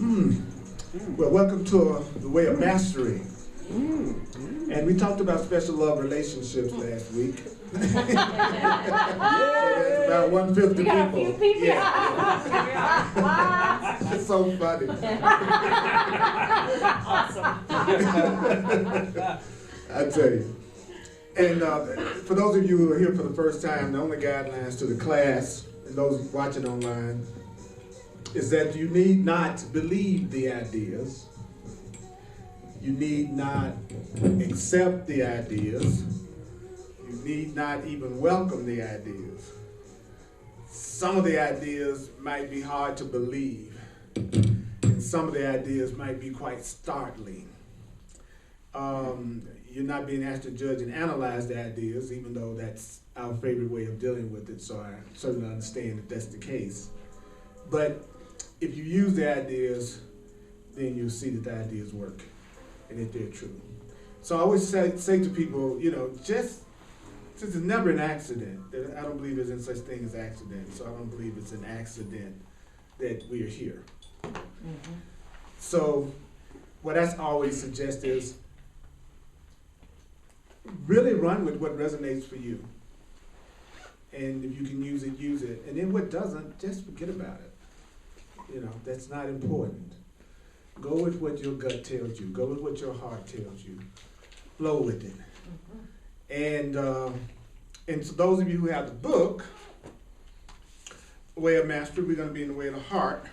Well, welcome to The Way of Mastery. And we talked about special love relationships last week. That's about 150 people. We got a few people. Yeah. It's so funny. Awesome. I tell you. And for those of you who are here for the first time, the only guidelines to the class, and those watching online, is that you need not believe the ideas. You need not accept the ideas. You need not even welcome the ideas. Some of the ideas might be hard to believe, and some of the ideas might be quite startling. You're not being asked to judge and analyze the ideas, even though that's our favorite way of dealing with it, so I certainly understand if that's the case. But if you use the ideas, then you'll see that the ideas work and that they're true. So I always say to people, just since it's never an accident, I don't believe there's any such thing as accident, so I don't believe it's an accident that we are here. Mm-hmm. So what I always suggest is really run with what resonates for you. And if you can use it, use it. And then what doesn't, just forget about it. That's not important. Go with what your gut tells you. Go with what your heart tells you. Flow with it. Mm-hmm. And so those of you who have the book, Way of Mastery, we're going to be in the Way of the Heart.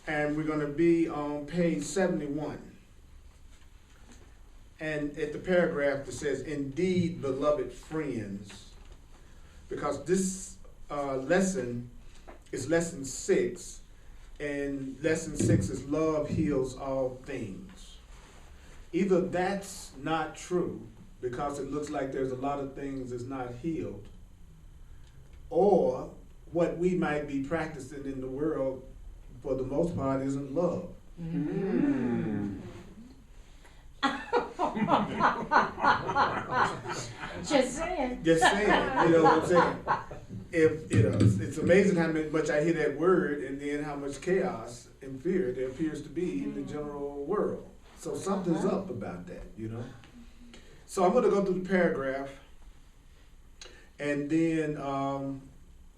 And we're going to be on page 71. And at the paragraph that says, "Indeed, beloved friends," because this lesson is lesson 6, and lesson 6 is love heals all things. Either that's not true, because it looks like there's a lot of things that's not healed, or what we might be practicing in the world, for the most part, isn't love. Mm. Just saying. Just saying, you know what I'm saying? It's amazing how much I hear that word and then how much chaos and fear there appears to be in the general world. So something's up about that, So I'm going to go through the paragraph, and then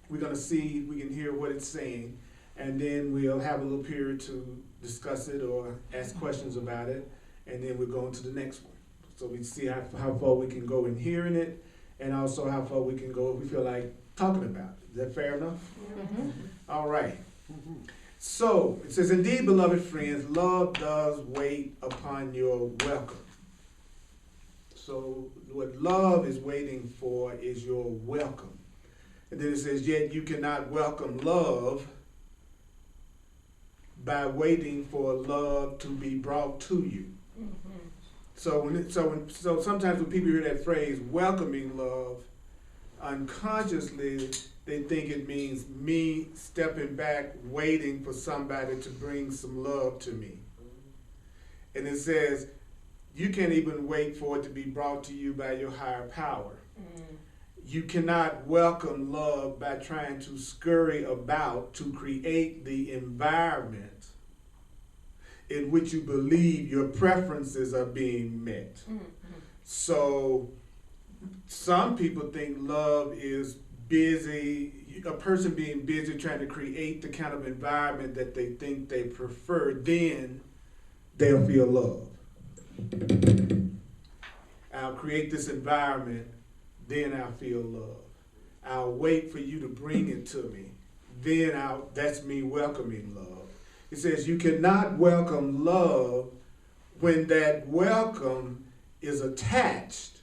we're going to see if we can hear what it's saying, and then we'll have a little period to discuss it or ask questions about it, and then we'll go into the next one. So we see how far we can go in hearing it, and also how far we can go if we feel like talking about it. Is that fair enough? Mm-hmm. All right. Mm-hmm. So it says, "Indeed, beloved friends, love does wait upon your welcome." So what love is waiting for is your welcome. And then it says, "Yet you cannot welcome love by waiting for love to be brought to you." Mm-hmm. So sometimes when people hear that phrase, welcoming love, unconsciously they think it means me stepping back, waiting for somebody to bring some love to me. And it says, you can't even wait for it to be brought to you by your higher power. Mm. You cannot welcome love by trying to scurry about to create the environment in which you believe your preferences are being met. Mm-hmm. So some people think love is busy, a person being busy trying to create the kind of environment that they think they prefer, then they'll feel love. I'll create this environment, then I'll feel love. I'll wait for you to bring it to me, then that's me welcoming love. It says you cannot welcome love when that welcome is attached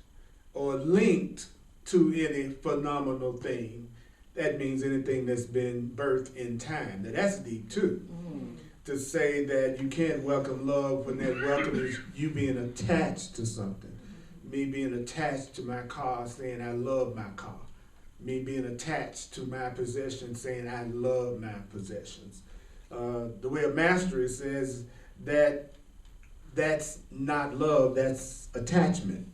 or linked to any phenomenal thing. That means anything that's been birthed in time. Now that's deep too. Mm. To say that you can't welcome love when that welcome is you being attached to something. Me being attached to my car saying I love my car. Me being attached to my possessions saying I love my possessions. The Way of Mastery says that that's not love, that's attachment.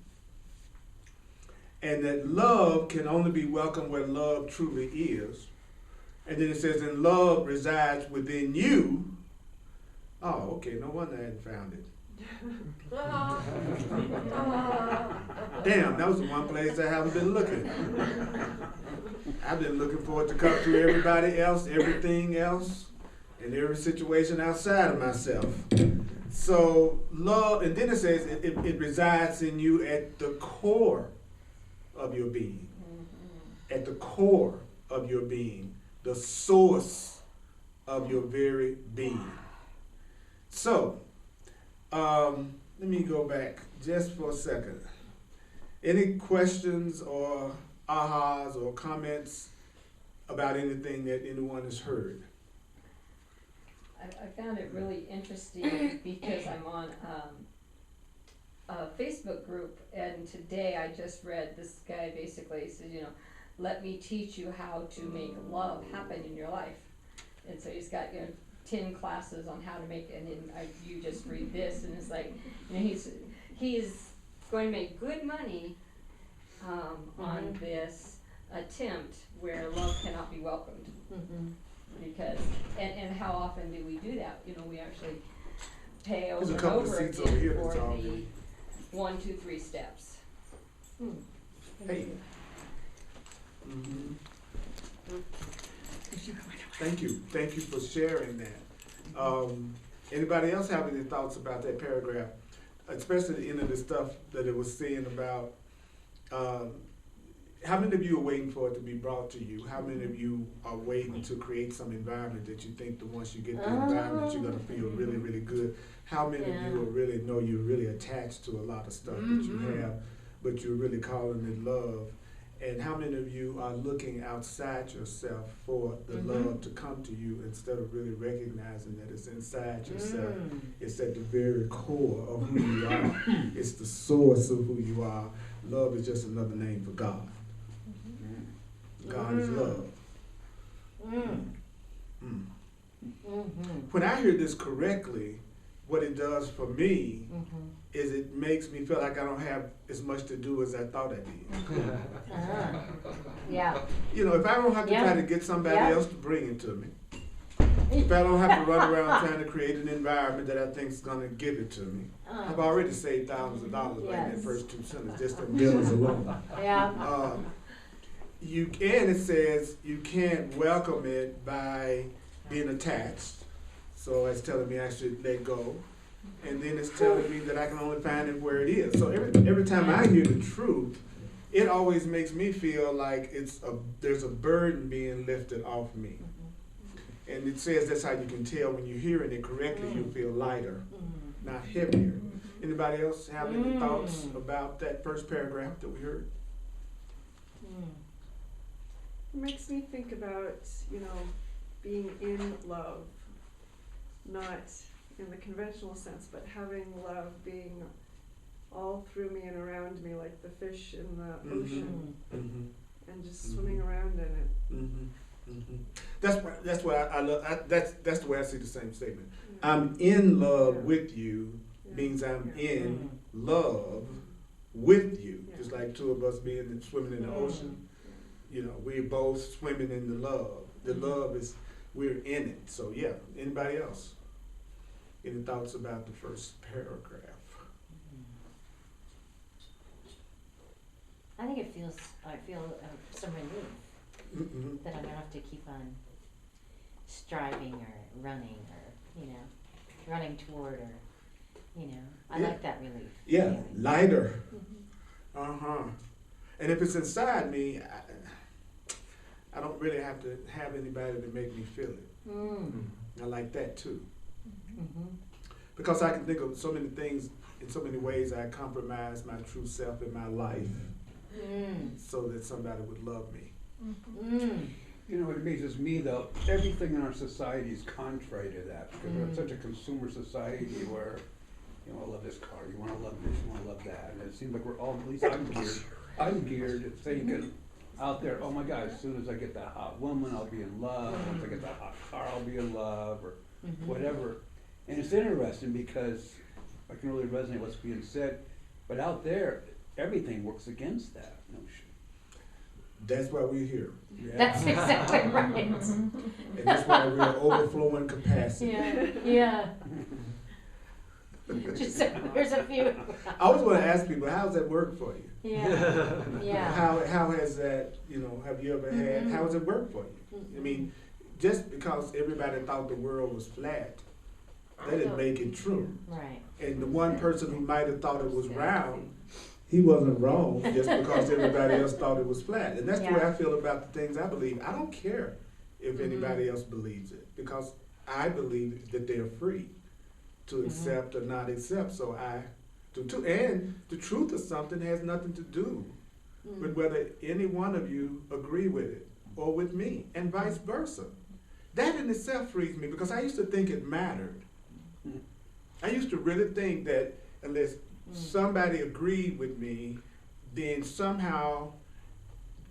And that love can only be welcomed where love truly is. And then it says, and love resides within you, Oh, okay, no wonder I hadn't found it. Damn, that was the one place I haven't been looking. I've been looking for it to come to everybody else, everything else, and every situation outside of myself. So love, and then it says it resides in you at the core of your being. At the core of your being, the source of your very being. So, let me go back just for a second. Any questions or ahas or comments about anything that anyone has heard? I found it really interesting because I'm on a Facebook group, and today I just read this guy basically says, you know, let me teach you how to make love happen in your life. And so he's got, you know, 10 classes on how to make it, and then you just read this, and it's like, you know, he's going to make good money on this attempt where love cannot be welcomed. Because, and how often do we do that? You know, we actually pay over and over again for the 1, 2, 3 steps. Hey. Thank you for sharing that. Anybody else have any thoughts about that paragraph, especially the end of the stuff that it was saying about how many of you are waiting for it to be brought to you? How many of you are waiting to create some environment that you think that once you get the environment, you're going to feel really, really good? How many of you are really know you're really attached to a lot of stuff that you have, but you're really calling it love? And how many of you are looking outside yourself for the love to come to you instead of really recognizing that it's inside yourself? It's at the very core of who you are. It's the source of who you are. Love is just another name for God. God is love. When I hear this correctly, what it does for me is it makes me feel like I don't have as much to do as I thought I did. Yeah. You know, if I don't have to try to get somebody else to bring it to me, if I don't have to run around trying to create an environment that I think is going to give it to me, I've already saved thousands of dollars by that first 2 sentences, just in bills alone. Yeah. And it says you can't welcome it by being attached. So it's telling me I should let go. And then it's telling me that I can only find it where it is. So every time I hear the truth, it always makes me feel like there's a burden being lifted off me. And it says that's how you can tell when you're hearing it correctly, you feel lighter, not heavier. Anybody else have any thoughts about that first paragraph that we heard? It makes me think about, you know, being in love, not in the conventional sense, but having love being all through me and around me, like the fish in the ocean, and just swimming around in it. That's what I love. That's the way I see the same statement. I'm in love with you means I'm in love with you. Just like two of us swimming in the ocean. You know, we're both swimming in the love. The love is, we're in it. So yeah, anybody else? Any thoughts about the first paragraph? I think I feel some relief that I don't have to keep on striving or running or, you know, running toward or, you know, I like that relief. Yeah, anyway. lighter. And if it's inside me, I don't really have to have anybody to make me feel it. I like that too. Because I can think of so many things, in so many ways I compromise my true self in my life so that somebody would love me. You know, what amazes me though, everything in our society is contrary to that, because we're such a consumer society where you want to love this car, you want to love this, you want to love that, and it seems like we're all, at least I'm geared at thinking out there, oh my God, as soon as I get that hot woman, I'll be in love. Once I get that hot car, I'll be in love, or whatever. And it's interesting because I can really resonate with what's being said, but out there, everything works against that notion. That's why we're here. Yeah. That's exactly right. And that's why we're overflowing capacity. Yeah. Just, there's a few. I always want to ask people, how's that work for you? Yeah. How has that, have you ever had, how has it worked for you? I mean, just because everybody thought the world was flat, that didn't make it true. Right. And the one person who might have thought it was round, he wasn't wrong just because everybody else thought it was flat. And that's the way I feel about the things I believe. I don't care if anybody else believes it, because I believe that they're free to accept or not accept. So I do too. And the truth of something has nothing to do with whether any one of you agree with it or with me, and vice versa. That in itself frees me, because I used to think it mattered. I used to really think that unless somebody agreed with me, then somehow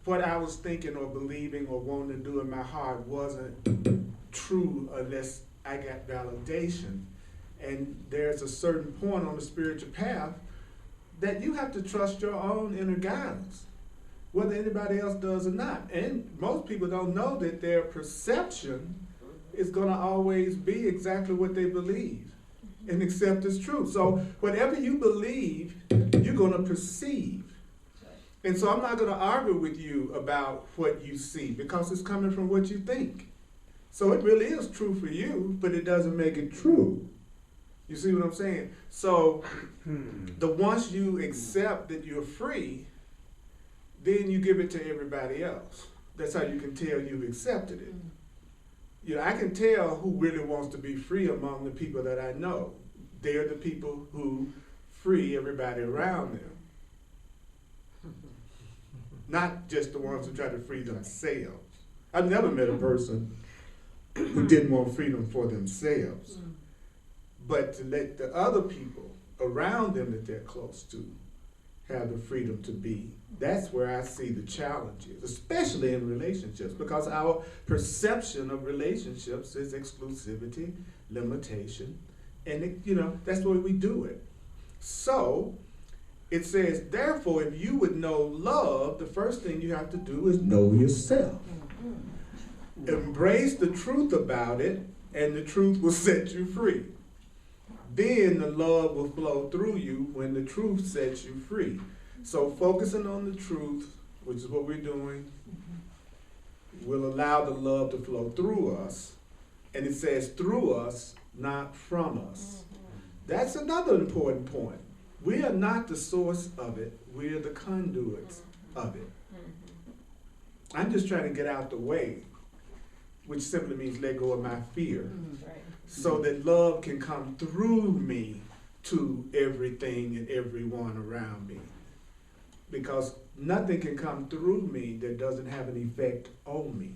what I was thinking or believing or wanting to do in my heart wasn't true unless I got validation. And there's a certain point on the spiritual path that you have to trust your own inner guidance, whether anybody else does or not. And most people don't know that their perception is going to always be exactly what they believe and accept as true. So whatever you believe, you're going to perceive. And so I'm not going to argue with you about what you see, because it's coming from what you think. So it really is true for you, but it doesn't make it true. You see what I'm saying? So once you accept that you're free, then you give it to everybody else. That's how you can tell you've accepted it. I can tell who really wants to be free among the people that I know. They're the people who free everybody around them. Not just the ones who try to free themselves. I've never met a person who didn't want freedom for themselves. But to let the other people around them that they're close to have the freedom to be, that's where I see the challenges, especially in relationships, because our perception of relationships is exclusivity, limitation, and that's the way we do it. So it says, therefore, if you would know love, the first thing you have to do is know yourself. Embrace the truth about it, and the truth will set you free. Then the love will flow through you when the truth sets you free. So focusing on the truth, which is what we're doing, will allow the love to flow through us. And it says through us, not from us. That's another important point. We are not the source of it. We are the conduits of it. I'm just trying to get out the way, which simply means let go of my fear. So that love can come through me to everything and everyone around me. Because nothing can come through me that doesn't have an effect on me.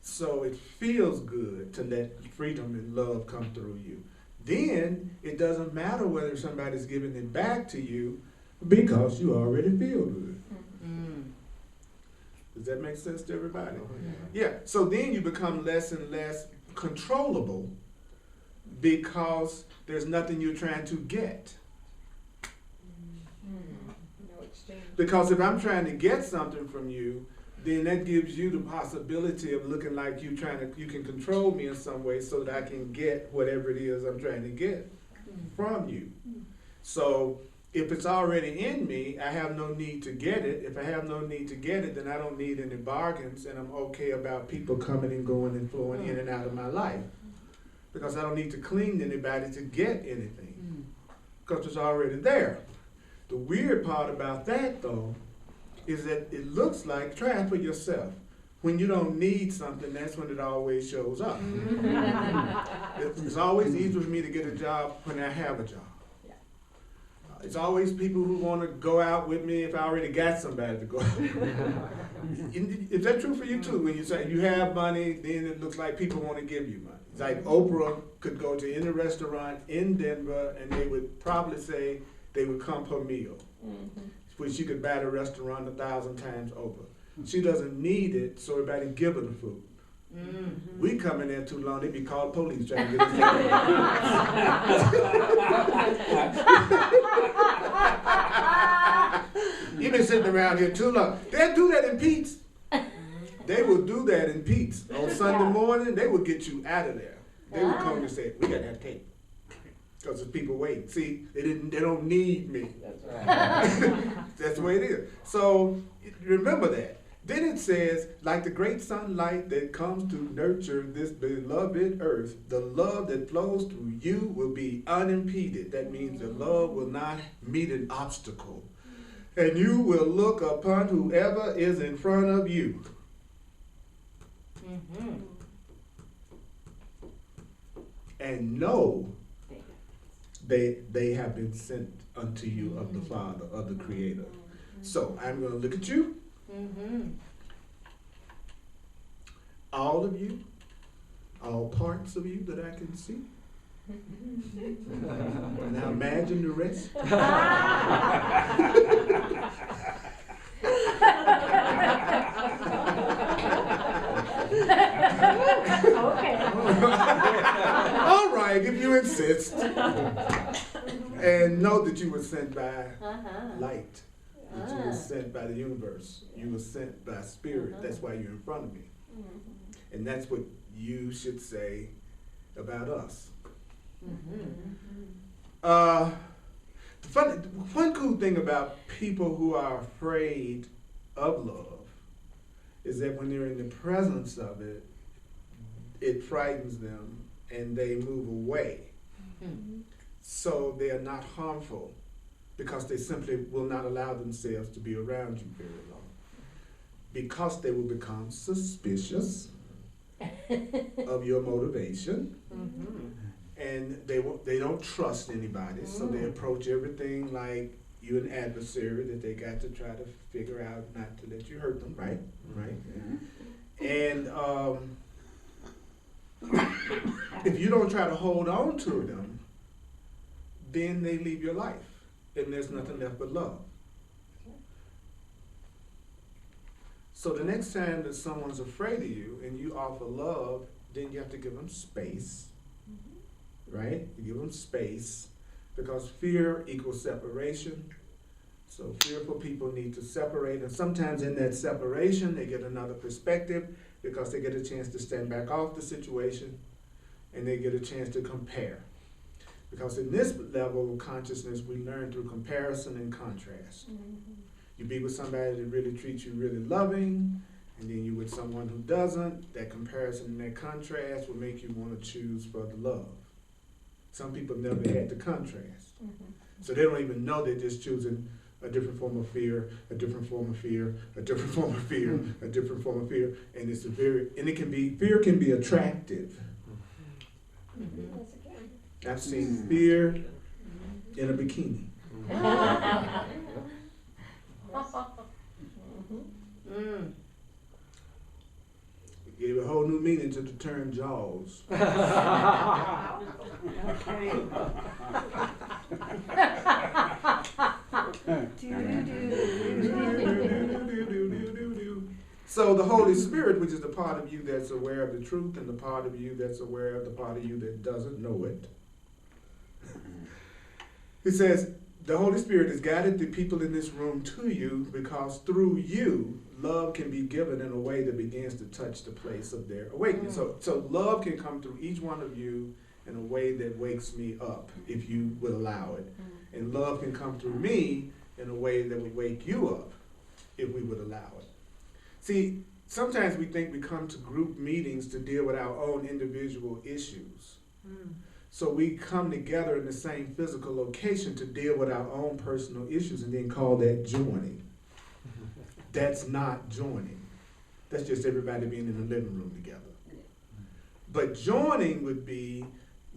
So it feels good to let freedom and love come through you. Then it doesn't matter whether somebody's giving it back to you, because you already feel good. Does that make sense to everybody? Yeah. So then you become less and less controllable, because there's nothing you're trying to get. No exchange. Because if I'm trying to get something from you, then that gives you the possibility of looking like you can control me in some way so that I can get whatever it is I'm trying to get from you. So if it's already in me, I have no need to get it. If I have no need to get it, then I don't need any bargains, and I'm okay about people coming and going and flowing in and out of my life. Because I don't need to cling to anybody to get anything, because it's already there. The weird part about that, though, is that it looks like, try it for yourself. When you don't need something, that's when it always shows up. It's always easier for me to get a job when I have a job. It's always people who want to go out with me if I already got somebody to go out with. Is that true for you too? When you say you have money, then it looks like people want to give you money. It's like Oprah could go to any restaurant in Denver and they would probably say they would come per meal, which she could buy the restaurant 1,000 times over. She doesn't need it, so everybody give her the food. We come in there too long, they be called police trying to get us out. You've been sitting around here too long. They'll do that in Pete's. They will do that in Pete's. On Sunday morning, they will get you out of there. They will come and say, we gotta have tape. Because there's people waiting. See, they don't need me. That's right. That's the way it is. So remember that. Then it says, like the great sunlight that comes to nurture this beloved earth, the love that flows through you will be unimpeded. That means the love will not meet an obstacle. And you will look upon whoever is in front of you. Mm-hmm. And know they have been sent unto you of the Father, of the Creator. So I'm going to look at you. Mm-hmm. All of you, all parts of you that I can see. And now imagine the rest. Okay. All right, if you insist. And know that you were sent by light. That you were sent by the universe. You were sent by spirit. That's why you're in front of me. And that's what you should say about us. One cool thing about people who are afraid of love is that when they're in the presence of it, it frightens them and they move away. So they are not harmful because they simply will not allow themselves to be around you very long. Because they will become suspicious of your motivation. And they don't trust anybody, so they approach everything like you're an adversary that they got to try to figure out not to let you hurt them, right? Right. And if you don't try to hold on to them, then they leave your life, and there's nothing left but love. So the next time that someone's afraid of you and you offer love, then you have to give them space. Right? You give them space because fear equals separation. So fearful people need to separate, and sometimes in that separation they get another perspective because they get a chance to stand back off the situation and they get a chance to compare. Because in this level of consciousness we learn through comparison and contrast. You be with somebody that really treats you really loving, and then you with someone who doesn't. That comparison and that contrast will make you want to choose for the love. Some people never had the contrast. So they don't even know they're just choosing a different form of fear, a different form of fear, a different form of fear, a different form of fear. And it's fear can be attractive. I've seen fear in a bikini. It gave a whole new meaning to the term Jaws. So the Holy Spirit, which is the part of you that's aware of the truth and the part of you that's aware of the part of you that doesn't know it. He says, the Holy Spirit has guided the people in this room to you because through you, love can be given in a way that begins to touch the place of their awakening. So love can come through each one of you in a way that wakes me up, if you would allow it. And love can come through me in a way that would wake you up, if we would allow it. See, sometimes we think we come to group meetings to deal with our own individual issues. So we come together in the same physical location to deal with our own personal issues and then call that joining. That's not joining. That's just everybody being in the living room together. But joining would be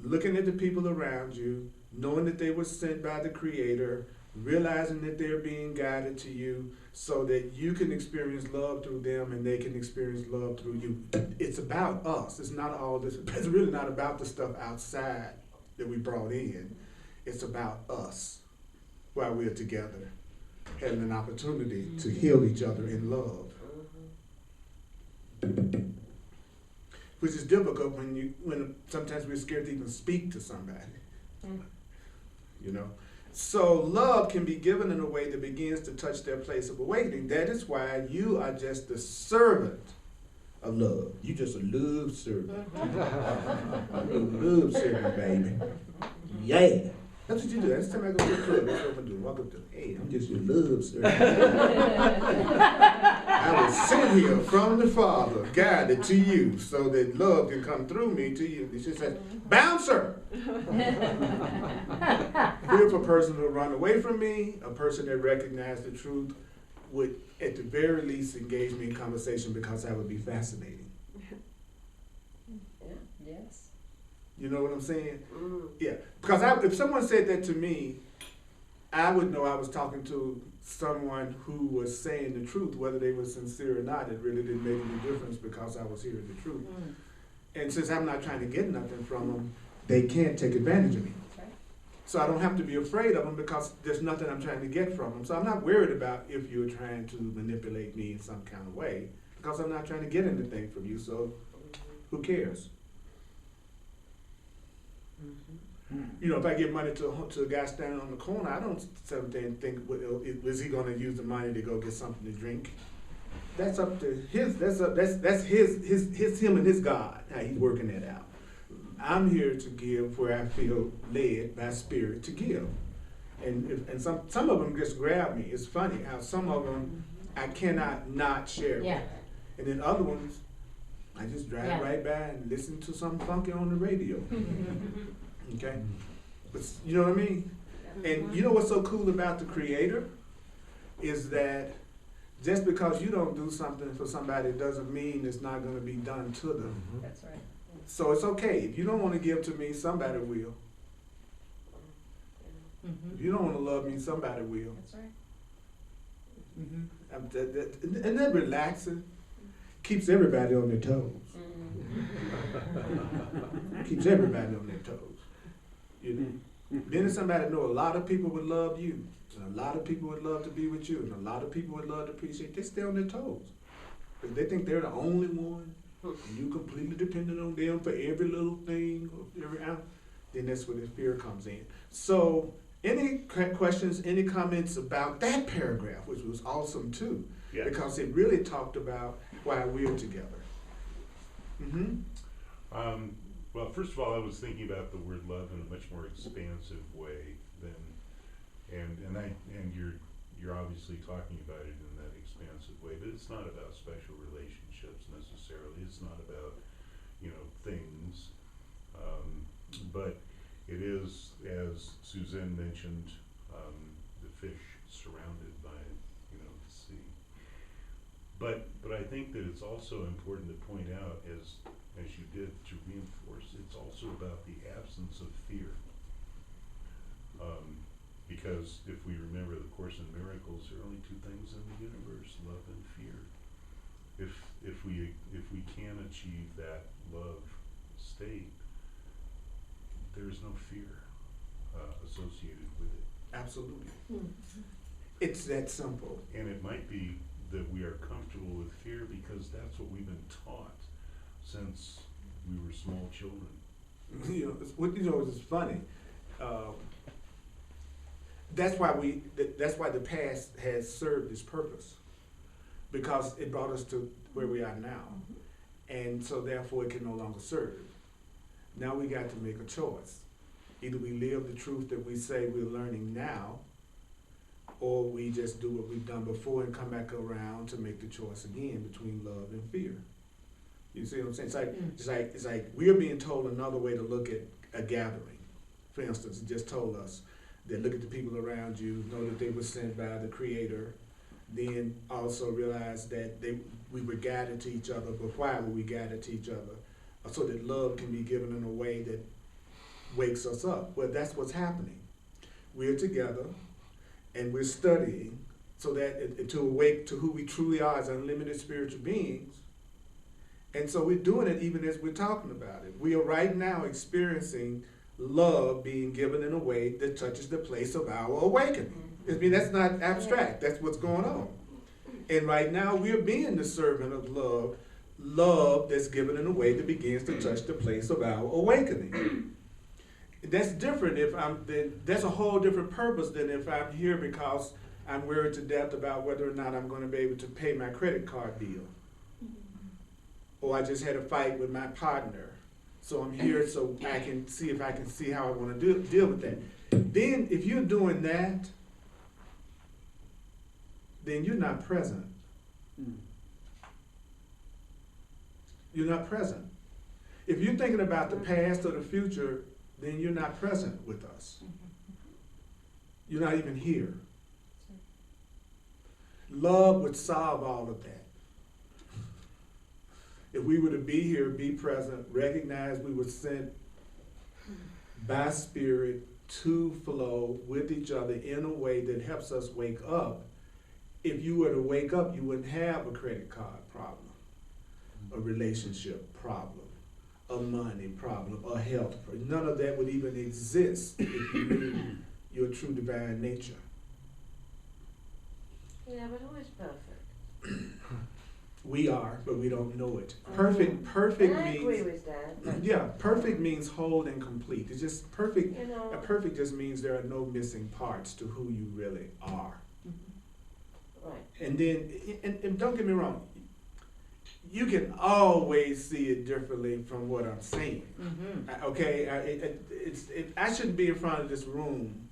looking at the people around you, knowing that they were sent by the Creator, realizing that they're being guided to you so that you can experience love through them and they can experience love through you. It's about us. It's not all this. It's really not about the stuff outside that we brought in. It's about us while we're together, having an opportunity to heal each other in love. Which is difficult when sometimes we're scared to even speak to somebody. You know? So love can be given in a way that begins to touch their place of awakening. That is why you are just the servant of love. You just a love servant. Love servant, baby. Yeah. That's what you do. Every time I go to the club, that's what I'm gonna do. Walk up to, hey, I'm just your love servant. I was sent here from the Father, guided to you, so that love can come through me to you. She says, bouncer. Fearful person who run away from me, a person that recognized the truth would, at the very least, engage me in conversation because I would be fascinating. Yeah, yes. You know what I'm saying? Yeah. Because if someone said that to me, I would know I was talking to someone who was saying the truth, whether they were sincere or not. It really didn't make any difference because I was hearing the truth. And since I'm not trying to get nothing from them, they can't take advantage of me. Right. So I don't have to be afraid of them because there's nothing I'm trying to get from them. So I'm not worried about if you're trying to manipulate me in some kind of way because I'm not trying to get anything from you. So who cares? You know, if I give money to a guy standing on the corner, I don't sit there and think, well, is he going to use the money to go get something to drink? That's up to his. That's him and his God. How he's working that out. I'm here to give where I feel led by Spirit to give, and some of them just grab me. It's funny how some of them I cannot not share. Yeah. And then other ones, I just drive right by and listen to something funky on the radio. Okay? But you know what I mean? And you know what's so cool about the Creator is that just because you don't do something for somebody doesn't mean it's not going to be done to them. That's right. So it's okay. If you don't want to give to me, somebody will. If you don't want to love me, somebody will. That's right. And that relaxing keeps everybody on their toes. Keeps everybody on their toes. You know? Then somebody know a lot of people would love you, and a lot of people would love to be with you, and a lot of people would love to appreciate. They stay on their toes. If they think they're the only one, and you completely dependent on them for every little thing, or every hour, then that's where the fear comes in. So, any questions, any comments about that paragraph, which was awesome too, because it really talked about why we're together. Well, first of all, I was thinking about the word love in a much more expansive way than, and you're obviously talking about it in that expansive way, but it's not about special relationships necessarily. It's not about, things, but it is, as Suzanne mentioned, the fish surrounded by, the sea. But I think that it's also important to point out, as you did, to reinforce, it's also about the absence of fear. Because if we remember the Course in Miracles, there are only two things in the universe: love and fear. If we can achieve that love state, there is no fear associated with it. Absolutely. It's that simple. And it might be that we are comfortable with fear because that's what we've been taught since we were small children. It's funny. That's why the past has served its purpose, because it brought us to where we are now, and so therefore it can no longer serve. Now we got to make a choice. Either we live the truth that we say we're learning now, or we just do what we've done before and come back around to make the choice again between love and fear. You see what I'm saying? It's like we're being told another way to look at a gathering. For instance, it just told us that look at the people around you, know that they were sent by the Creator, then also realize that we were guided to each other, but why were we guided to each other? So that love can be given in a way that wakes us up. Well, that's what's happening. We're together and we're studying so that to awake to who we truly are as unlimited spiritual beings. And so we're doing it even as we're talking about it. We are right now experiencing love being given in a way that touches the place of our awakening. I mean, that's not abstract. That's what's going on. And right now we're being the servant of love that's given in a way that begins to touch the place of our awakening. That's different that's a whole different purpose than if I'm here because I'm worried to death about whether or not I'm gonna be able to pay my credit card bill. Or I just had a fight with my partner. So I'm here so I can see if I can see how I wanna deal with that. Then if you're doing that, then you're not present. You're not present. If you're thinking about the past or the future, then you're not present with us. You're not even here. Love would solve all of that. If we were to be here, be present, recognize we were sent by Spirit to flow with each other in a way that helps us wake up. If you were to wake up, you wouldn't have a credit card problem, a relationship problem, a money problem, a health problem. None of that would even exist if you knew your true divine nature. Yeah, but who is perfect? We are, but we don't know it. Perfect And I agree means, with that. yeah, perfect means whole and complete. It's just perfect. You know, Perfect just means there are no missing parts to who you really are. right. And then, and don't get me wrong, you can always see it differently from what I'm saying. Okay, I shouldn't be in front of this room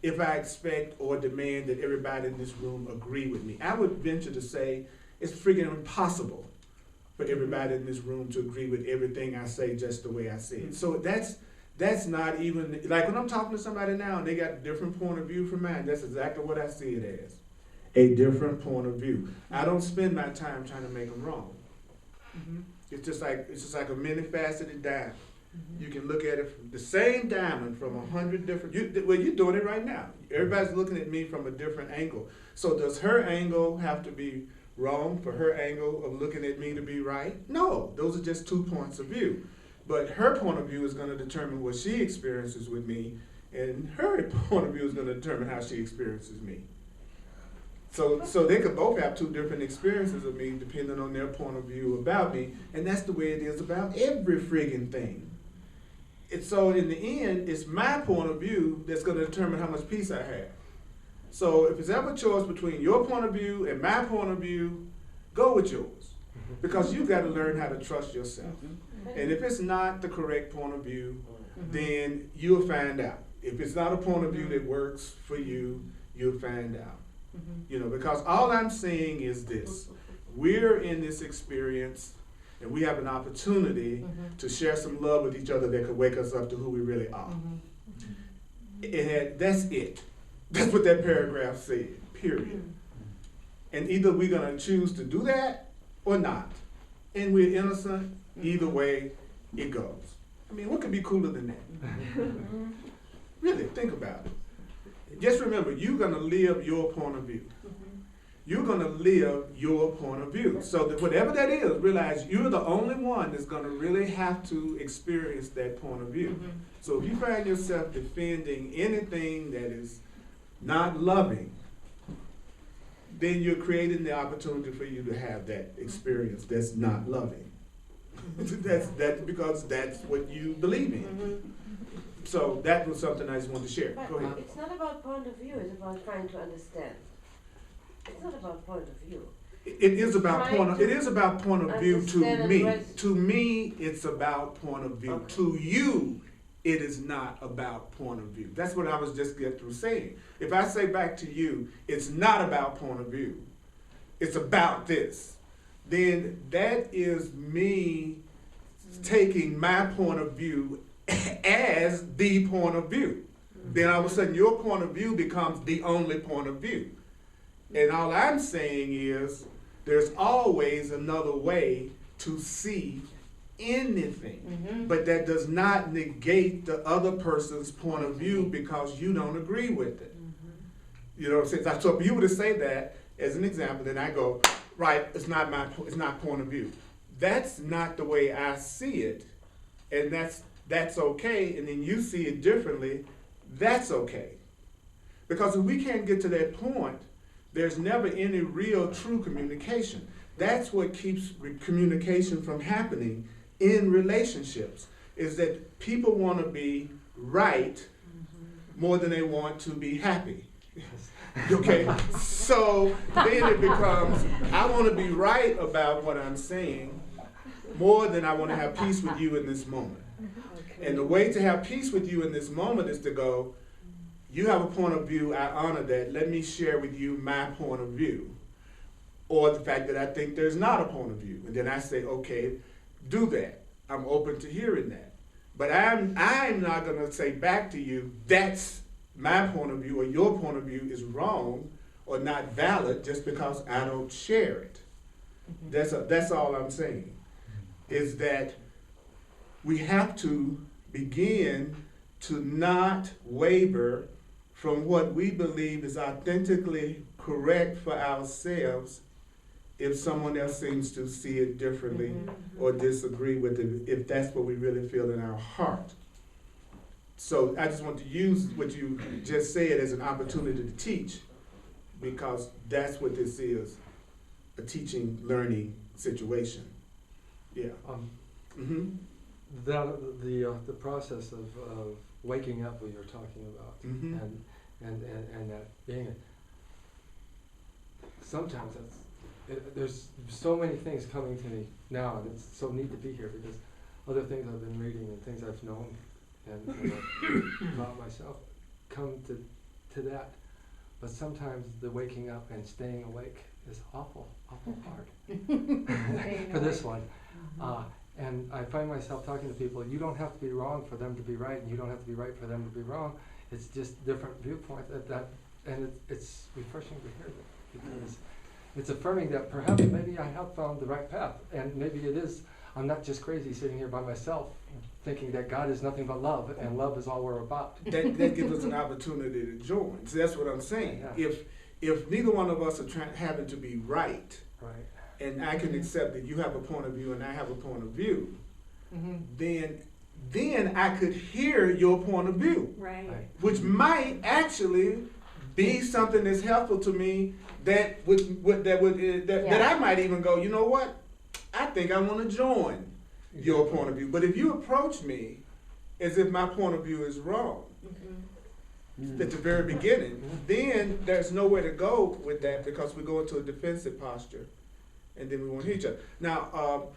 if I expect or demand that everybody in this room agree with me. I would venture to say it's freaking impossible for everybody in this room to agree with everything I say just the way I say it. So that's not even, like when I'm talking to somebody now and they got a different point of view from mine, that's exactly what I see it as. A different point of view. I don't spend my time trying to make them wrong. It's just like a many-faceted diamond. You can look at it from the same diamond from 100 different. You're doing it right now. Everybody's looking at me from a different angle. So does her angle have to be wrong for her angle of looking at me to be right? No, those are just 2 points of view. But her point of view is going to determine what she experiences with me, and her point of view is going to determine how she experiences me. So they could both have 2 different experiences of me depending on their point of view about me, and that's the way it is about every friggin' thing. So in the end, it's my point of view that's going to determine how much peace I have. So if it's ever a choice between your point of view and my point of view, go with yours. Because you've got to learn how to trust yourself. And if it's not the correct point of view, then you'll find out. If it's not a point of view that works for you, you'll find out. You know, because all I'm saying is this. We're in this experience and we have an opportunity to share some love with each other that could wake us up to who we really are. That's it. That's what that paragraph said, period. And either we're going to choose to do that or not. And we're innocent, either way it goes. I mean, what could be cooler than that? Really, think about it. Just remember, you're going to live your point of view. You're going to live your point of view. So that whatever that is, realize you're the only one that's going to really have to experience that point of view. So if you find yourself defending anything that is not loving, then you're creating the opportunity for you to have that experience that's not loving. That's because that's what you believe in. So that was something I just wanted to share. But Go ahead. it's not about point of view, it's about trying to understand. It's not about point of view. It is about point of view to Understand me. and To me, it's about point of view. Okay. To you, it is not about point of view. That's what I was just getting through saying. If I say back to you, it's not about point of view. It's about this. Then that is me taking my point of view as the point of view. Then all of a sudden your point of view becomes the only point of view. And all I'm saying is there's always another way to see anything. But that does not negate the other person's point of view because you don't agree with it. You know, so if you were to say that as an example, then I go, right, it's not point of view. That's not the way I see it. And that's okay. And then you see it differently. That's okay. Because if we can't get to that point, there's never any real true communication. That's what keeps communication from happening in relationships. is that people want to be right more than they want to be happy. Okay, so then it becomes, I want to be right about what I'm saying more than I want to have peace with you in this moment. And the way to have peace with you in this moment is to go, you have a point of view, I honor that, let me share with you my point of view. Or the fact that I think there's not a point of view. And then I say, okay, do that. I'm open to hearing that. But I'm not going to say back to you, that's my point of view or your point of view is wrong or not valid just because I don't share it. That's all I'm saying, is that we have to begin to not waver from what we believe is authentically correct for ourselves if someone else seems to see it differently or disagree with it, if that's what we really feel in our heart. So I just want to use what you just said as an opportunity to teach, because that's what this is, a teaching, learning situation. Yeah. The process of waking up what you're talking about, and that being sometimes there's so many things coming to me now, and it's so neat to be here because other things I've been reading and things I've known and about myself come to that. But sometimes the waking up and staying awake is awful hard for this one. And I find myself talking to people, you don't have to be wrong for them to be right, and you don't have to be right for them to be wrong. It's just different viewpoints, and it's refreshing to hear that, because it's affirming that perhaps maybe I have found the right path, and maybe it is, I'm not just crazy sitting here by myself thinking that God is nothing but love, and love is all we're about. That gives us an opportunity to join. So that's what I'm saying. Yeah. If neither one of us are having to be right, Right. and I can accept that you have a point of view and I have a point of view, then I could hear your point of view, Right. which might actually be something that's helpful to me that I might even go, you know what? I think I want to join your point of view. But if you approach me as if my point of view is wrong at the very beginning, then there's nowhere to go with that, because we go into a defensive posture, and then we won't hear each other. Now,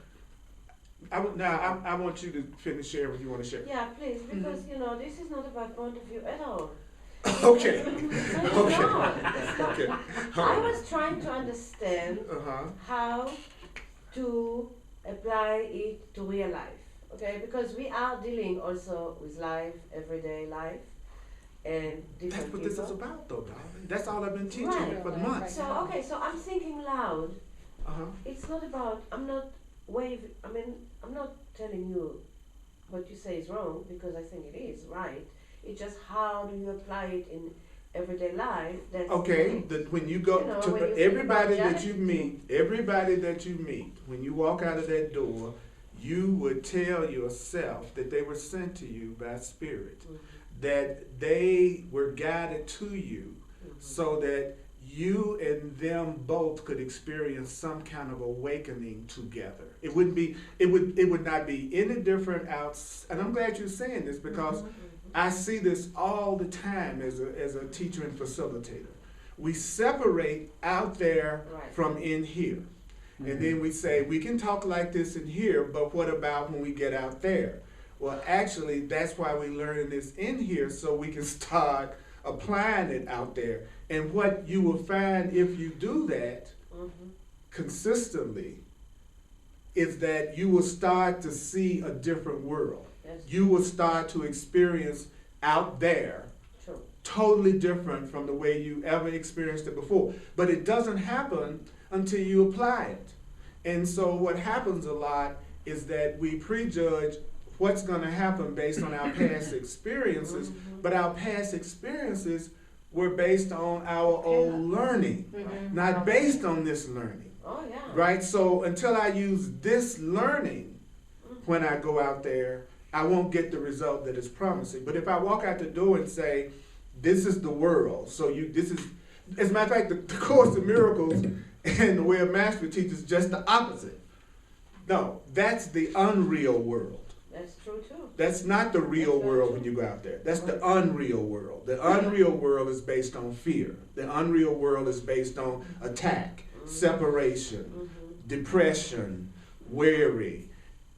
I want you to finish sharing what you want to share. Yeah, please, because this is not about point of view at all. Okay. No, it's Okay. not. It's not. Okay. I was trying to understand how to apply it to real life, okay? Because we are dealing also with life, everyday life, and different That's what people. this is about, though, darling. That's all I've been teaching Right. for months. So, okay, so I'm thinking loud. It's not about, I'm not telling you what you say is wrong, because I think it is right. It's just how do you apply it in everyday life? That's Okay, when you go when you everybody think about that you meet, when you walk out of that door, you would tell yourself that they were sent to you by Spirit, that they were guided to you, so that you and them both could experience some kind of awakening together. It would not be any different and I'm glad you're saying this, because I see this all the time as a teacher and facilitator. We separate out there from in here. And then we say, we can talk like this in here, but what about when we get out there? Well, actually, that's why we learn this in here, so we can start applying it out there. And what you will find if you do that consistently is that you will start to see a different world. You will start to experience out there totally different from the way you ever experienced it before. But it doesn't happen until you apply it. And so what happens a lot is that we prejudge what's going to happen based on our past experiences, but our past experiences were based on our old learning, not based on this learning. Oh, yeah. Right? So until I use this learning when I go out there, I won't get the result that is promising. But if I walk out the door and say, this is the world, so as a matter of fact, the Course in Miracles and the Way of Mastery teaches just the opposite. No, that's the unreal world. That's true too. That's not the real That's very world true. when you go out there. That's the unreal world. The unreal world is based on fear. The unreal world is based on attack, separation, depression, worry,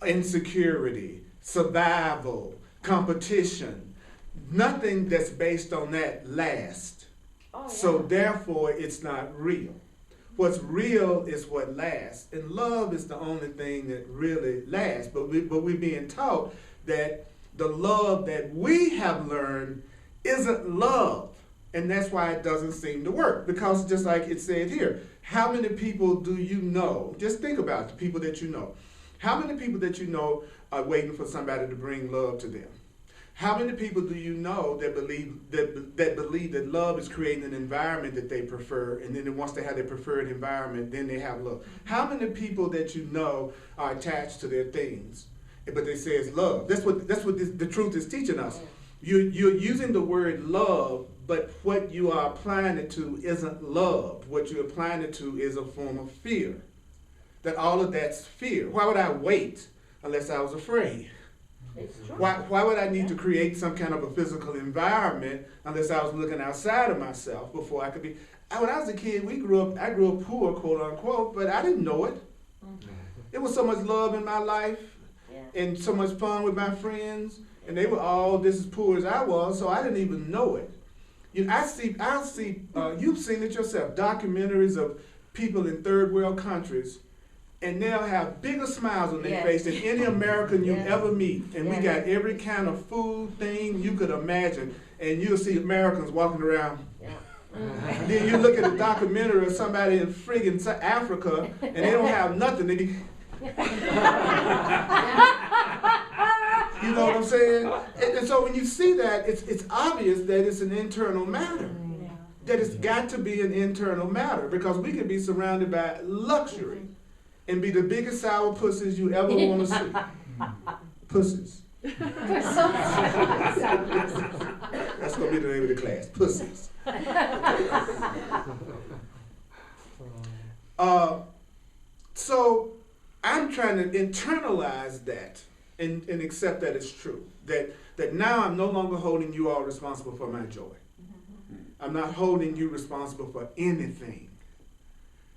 insecurity, survival, competition. Nothing that's based on that lasts. Oh, So yeah. therefore, it's not real. What's real is what lasts, and love is the only thing that really lasts. But we're being taught that the love that we have learned isn't love, and that's why it doesn't seem to work. Because just like it said here, how many people do you know? Just think about the people that you know. How many people that you know are waiting for somebody to bring love to them? How many people do you know that believe that love is creating an environment that they prefer, and then once they have their preferred environment, then they have love? How many people that you know are attached to their things, but they say it's love? That's what the truth is teaching us. You're using the word love, but what you are applying it to isn't love. What you're applying it to is a form of fear. That all of that's fear. Why would I wait unless I was afraid? It's true. Why would I need to create some kind of a physical environment unless I was looking outside of myself before I could be? When I was a kid, I grew up poor, quote unquote, but I didn't know it. There was so much love in my life and so much fun with my friends, and they were all just as poor as I was, so I didn't even know it. You know, you've seen it yourself, documentaries of people in third world countries, and they'll have bigger smiles on their face than any American you ever meet. And we got every kind of food thing you could imagine. And you'll see Americans walking around. And then you look at a documentary of somebody in friggin' Africa, and they don't have nothing. They be, you know what I'm saying? And so when you see that, it's obvious that it's an internal matter. That it's got to be an internal matter, because we could be surrounded by luxury and be the biggest sour pussies you ever want to see. Pussies. That's going to be the name of the class. Pussies. So I'm trying to internalize that and accept that it's true. That now I'm no longer holding you all responsible for my joy. I'm not holding you responsible for anything.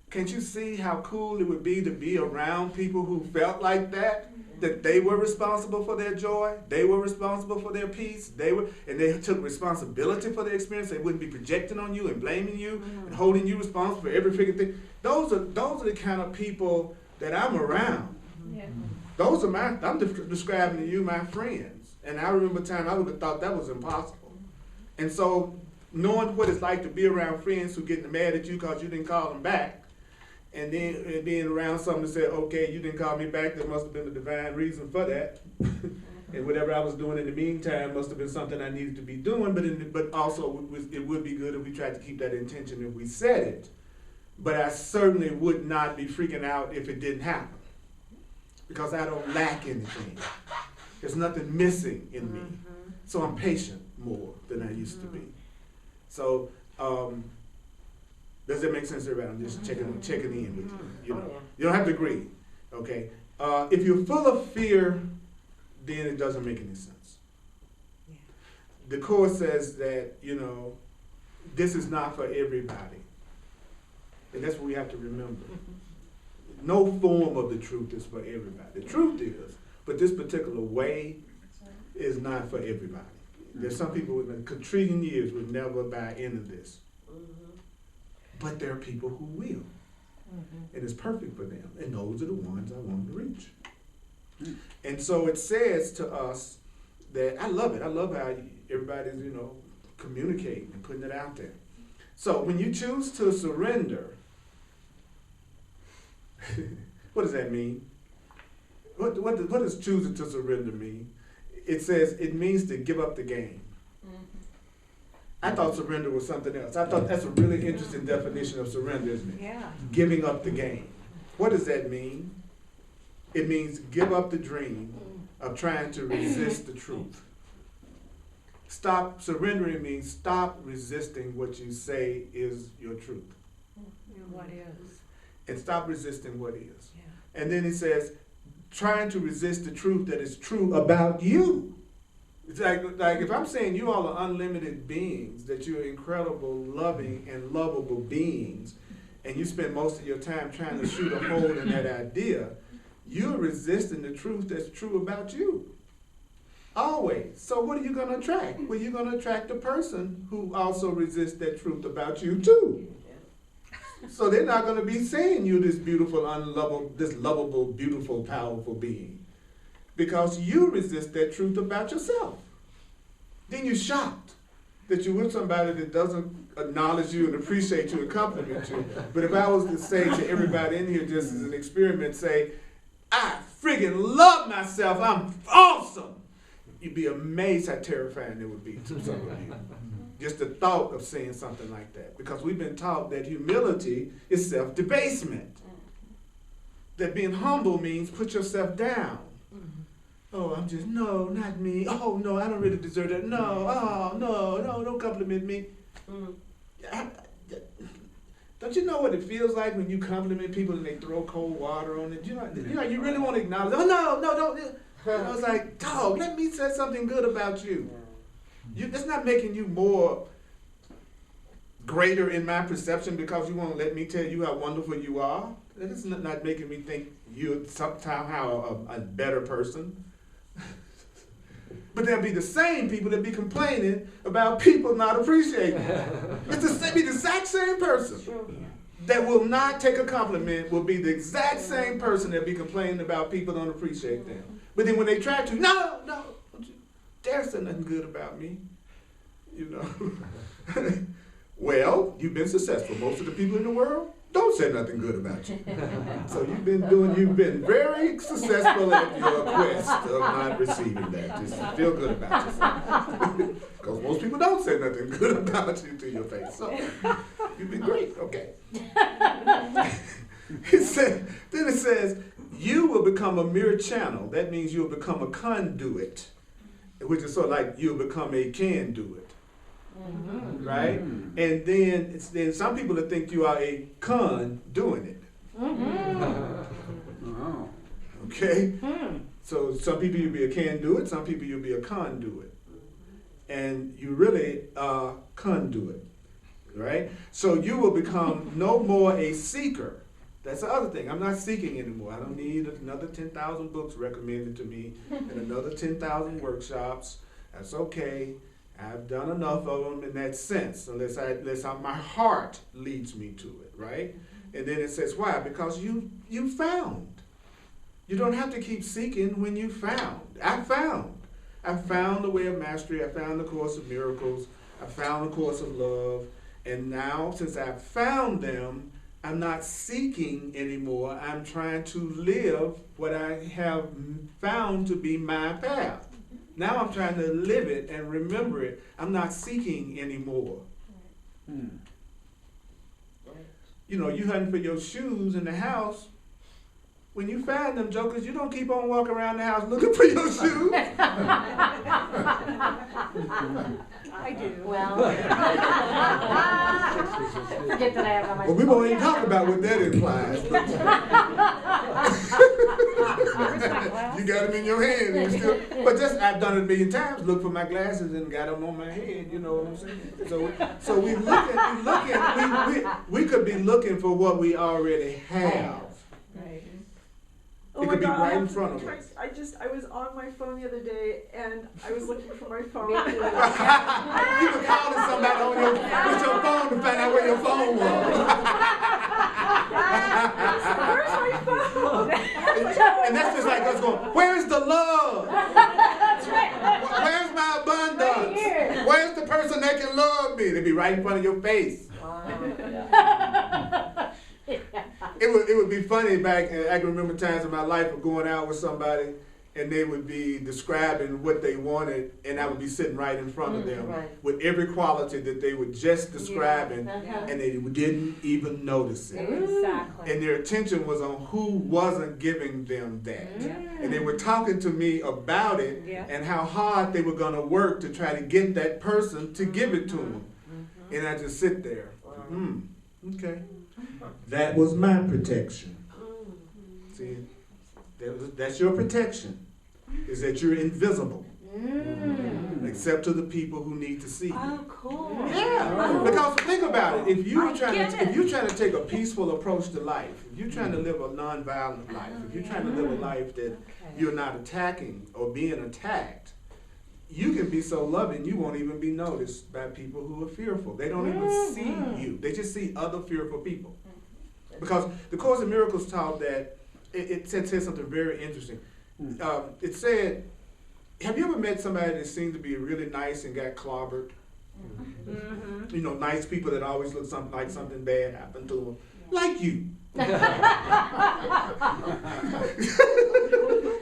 Can't you see how cool it would be to be around people who felt like that? That they were responsible for their joy, they were responsible for their peace, and they took responsibility for their experience. They wouldn't be projecting on you and blaming you and holding you responsible for every freaking thing. Those are the kind of people that I'm around. Those are I'm describing to you my friends. And I remember a time I would have thought that was impossible. And so knowing what it's like to be around friends who getting mad at you because you didn't call them back, and then being around someone that said, okay, you didn't call me back, there must have been a divine reason for that. And whatever I was doing in the meantime must have been something I needed to be doing, but also it would be good if we tried to keep that intention if we said it. But I certainly would not be freaking out if it didn't happen, because I don't lack anything. There's nothing missing in me. So I'm patient more than I used to be. So, does that make sense to everybody? I'm just checking in with you. You know, you don't have to agree, okay? If you're full of fear, then it doesn't make any sense. The Course says that, this is not for everybody. And that's what we have to remember. No form of the truth is for everybody. The truth is, but this particular way is not for everybody. There's some people with a trillion years would never buy into this. But there are people who will. And it's perfect for them. And those are the ones I want to reach. And so it says to us that, I love it. I love how everybody's, communicating and putting it out there. So when you choose to surrender, what does that mean? What does choosing to surrender mean? It says it means to give up the game. I thought surrender was something else. I thought that's a really interesting definition of surrender, isn't it? Yeah. Giving up the game. What does that mean? It means give up the dream of trying to resist the truth. Surrendering means stop resisting what you say is your truth. What is? And stop resisting what is. And then it says, trying to resist the truth that is true about you. It's like if I'm saying you all are unlimited beings, that you're incredible, loving, and lovable beings, and you spend most of your time trying to shoot a hole in that idea, you're resisting the truth that's true about you. Always. So what are you going to attract? Well, you're going to attract a person who also resists that truth about you too. So they're not going to be saying you this beautiful, unlovable, this lovable, beautiful, powerful being. Because you resist that truth about yourself. Then you're shocked that you're with somebody that doesn't acknowledge you and appreciate you and compliment you. But if I was to say to everybody in here, just as an experiment, say, I friggin' love myself, I'm awesome, you'd be amazed how terrifying it would be to some of you. Just the thought of saying something like that. Because we've been taught that humility is self-debasement. That being humble means put yourself down. Oh, I'm just, no, not me. Oh, no, I don't really deserve that. No, oh, no, don't compliment me. Don't you know what it feels like when you compliment people and they throw cold water on it? You really want to acknowledge, oh, no, don't. I was like, dog, let me say something good about you. That's not making you more greater in my perception because you won't let me tell you how wonderful you are. That's not making me think you're somehow a better person. But there'll be the same people that be complaining about people not appreciating them. It'll be the exact same person that will not take a compliment will be the exact same person that be complaining about people don't appreciate them. But then when they try to, no, don't you dare say nothing good about me. You know. Well, you've been successful. Most of the people in the world don't say nothing good about you. So you've been very successful at your quest of not receiving that. Just feel good about yourself. Because most people don't say nothing good about you to your face. So you've been great. Okay. Then it says, you will become a mere channel. That means you'll become a conduit, which is sort of like you'll become a can-do-it. Mm-hmm. Right? And then some people that think you are a con doing it. Mm-hmm. Okay? Mm-hmm. So some people you'll be a can do it, some people you'll be a conduit. And you really are conduit. Right? So you will become no more a seeker. That's the other thing. I'm not seeking anymore. I don't need another 10,000 books recommended to me and another 10,000 workshops. That's okay. I've done enough of them in that sense, unless my heart leads me to it, right? And then it says, why? Because you found. You don't have to keep seeking when you found. I found the way of mastery. I found the Course of Miracles. I found the Course of Love. And now, since I've found them, I'm not seeking anymore. I'm trying to live what I have found to be my path. Now I'm trying to live it and remember it. I'm not seeking anymore. You know, you hunting for your shoes in the house. When you find them jokers, you don't keep on walking around the house looking for your shoes. I do. Well, forget that I have on my. Well, we won't even talk about what that implies. You got them in your hand, and you still. But I've done it a million times. Look for my glasses and got them on my head. You know what I'm saying? So we could be looking for what we already have. Right. It could be right in front of us. I was on my phone the other day and I was looking for my phone. You were calling somebody with your phone to find out where your phone was. Where's my phone? And that's just like us going, where's the love? That's right. Where's my abundance? Right here. Where's the person that can love me? They'd be right in front of your face. It would be funny back, I can remember times in my life of going out with somebody and they would be describing what they wanted and I would be sitting right in front of them with every quality that they were just describing and they didn't even notice it. Exactly. And their attention was on who wasn't giving them that. And they were talking to me about it and how hard they were going to work to try to get that person to give it to them. And I just sit there. Okay. That was my protection. See, That's your protection, is that you're invisible. Except to the people who need to see you. Oh, cool. Yeah, because think about it. If you're I trying get to, if you're trying to take a peaceful approach to life, if you're trying to live a nonviolent life, if you're trying to live a life that you're not attacking or being attacked, you can be so loving you won't even be noticed by people who are fearful. They don't even see you. They just see other fearful people. Because the Course in Miracles taught that it said something very interesting. It said, have you ever met somebody that seemed to be really nice and got clobbered? You know, nice people that always look like something bad happened to them. Like you. You're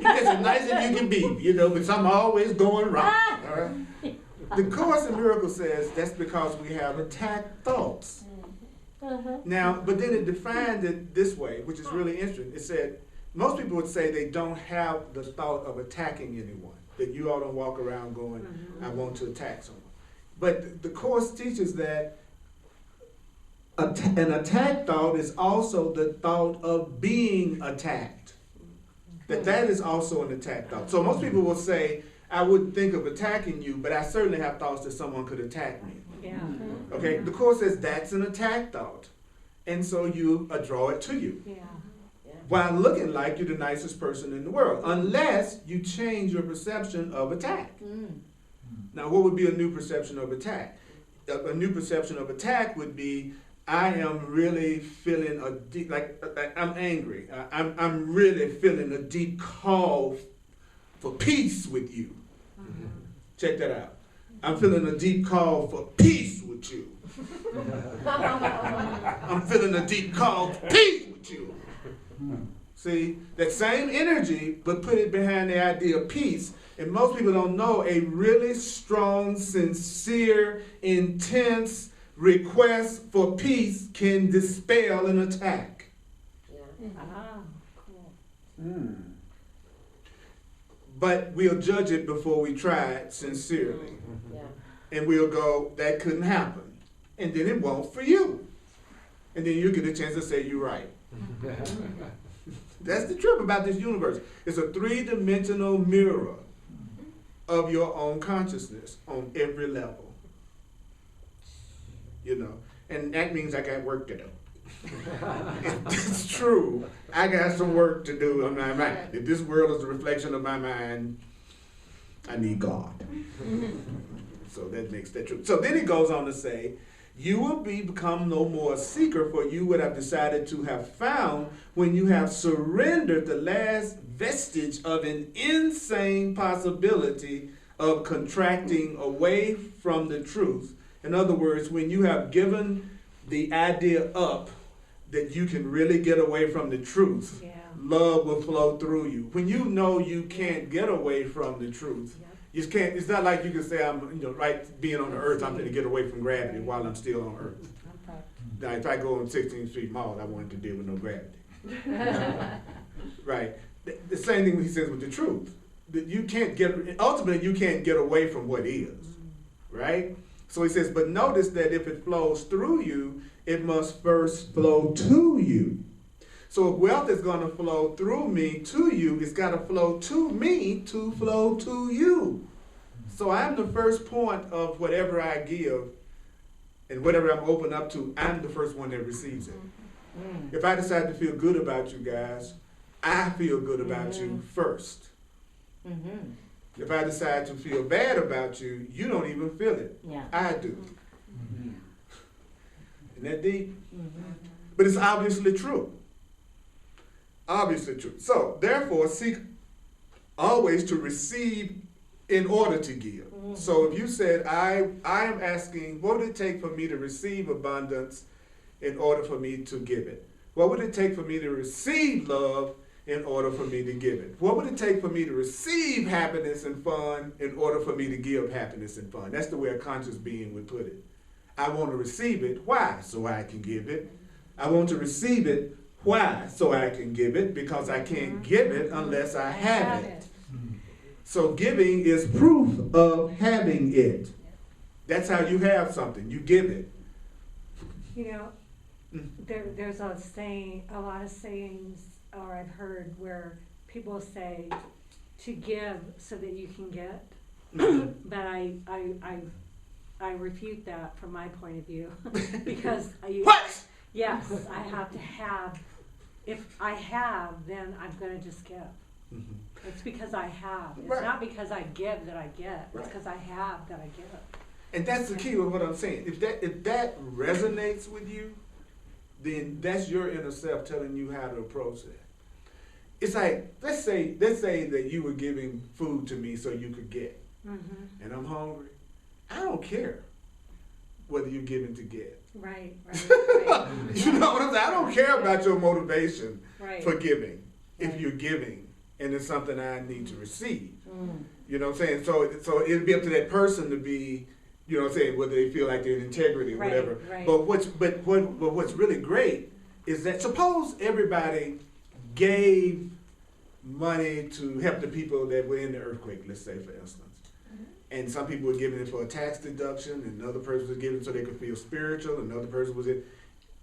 just as nice as you can be, you know, but something always going wrong. All right? The Course in Miracles says that's because we have attacked thoughts. Now, but then it defined it this way, which is really interesting. It said, most people would say they don't have the thought of attacking anyone. That you all don't walk around going, I want to attack someone. But the Course teaches that an attack thought is also the thought of being attacked. That is also an attack thought. So most people will say, I wouldn't think of attacking you, but I certainly have thoughts that someone could attack me. Yeah. Okay, the Course says that's an attack thought. And so you draw it to you. Yeah. While looking like you're the nicest person in the world, unless you change your perception of attack. Now, what would be a new perception of attack? A new perception of attack would be, I am really feeling a deep, like I'm angry. I'm really feeling a deep call for peace with you. Check that out. I'm feeling a deep call for peace with you. I'm feeling a deep call for peace with you. See, that same energy, but put it behind the idea of peace. And most people don't know a really strong, sincere, intense request for peace can dispel an attack. Cool. But we'll judge it before we try it sincerely. And we'll go, that couldn't happen. And then it won't for you. And then you get a chance to say, you're right. That's the trip about this universe. It's a three-dimensional mirror of your own consciousness on every level. You know, and that means I got work to do. It's true. I got some work to do on my mind. If this world is a reflection of my mind, I need God. So that makes that true. So then it goes on to say, you will become no more a seeker, for you would have decided to have found when you have surrendered the last vestige of an insane possibility of contracting away from the truth. In other words, when you have given the idea up that you can really get away from the truth, love will flow through you. When you know you can't get away from the truth, you can't. It's not like you can say, I'm, being on the earth, I'm going to get away from gravity while I'm still on earth. Now, if I go on 16th Street Mall, I want to deal with no gravity. Right. The same thing he says with the truth. That you can't ultimately you can't get away from what is. Right? So he says, but notice that if it flows through you, it must first flow to you. So if wealth is going to flow through me to you, it's got to flow to me to flow to you. So I'm the first point of whatever I give, and whatever I'm open up to, I'm the first one that receives it. If I decide to feel good about you guys, I feel good about you first. If I decide to feel bad about you, you don't even feel it. I do. Isn't that deep? But it's obviously true. Obviously true. So, therefore, seek always to receive in order to give. So if you said, I am asking, what would it take for me to receive abundance in order for me to give it? What would it take for me to receive love in order for me to give it? What would it take for me to receive happiness and fun in order for me to give happiness and fun? That's the way a conscious being would put it. I want to receive it. Why? So I can give it. I want to receive it. Why? So I can give it, because I can't give it unless I have it. So giving is proof of having it. That's how you have something. You give it. You know, there's a saying, a lot of sayings, or I've heard, where people say to give so that you can get, but I refute that from my point of view because yes, I have to have. If I have, then I'm going to just give. Mm-hmm. It's because I have. It's not because I give that I get. It's because I have that I give. And that's the key with what I'm saying. If that resonates with you, then that's your inner self telling you how to approach it. It's like, let's say that you were giving food to me so you could get, and I'm hungry. I don't care whether you're giving to get. Right. You know what I'm saying? I don't care about your motivation for giving if you're giving and it's something I need to receive. You know what I'm saying? So it'd be up to that person to be, you know what I'm saying, whether they feel like they're in integrity or whatever. Right. But what's really great is that suppose everybody gave money to help the people that were in the earthquake, let's say, for instance. And some people were giving it for a tax deduction, and another person was giving it so they could feel spiritual, and another person was it.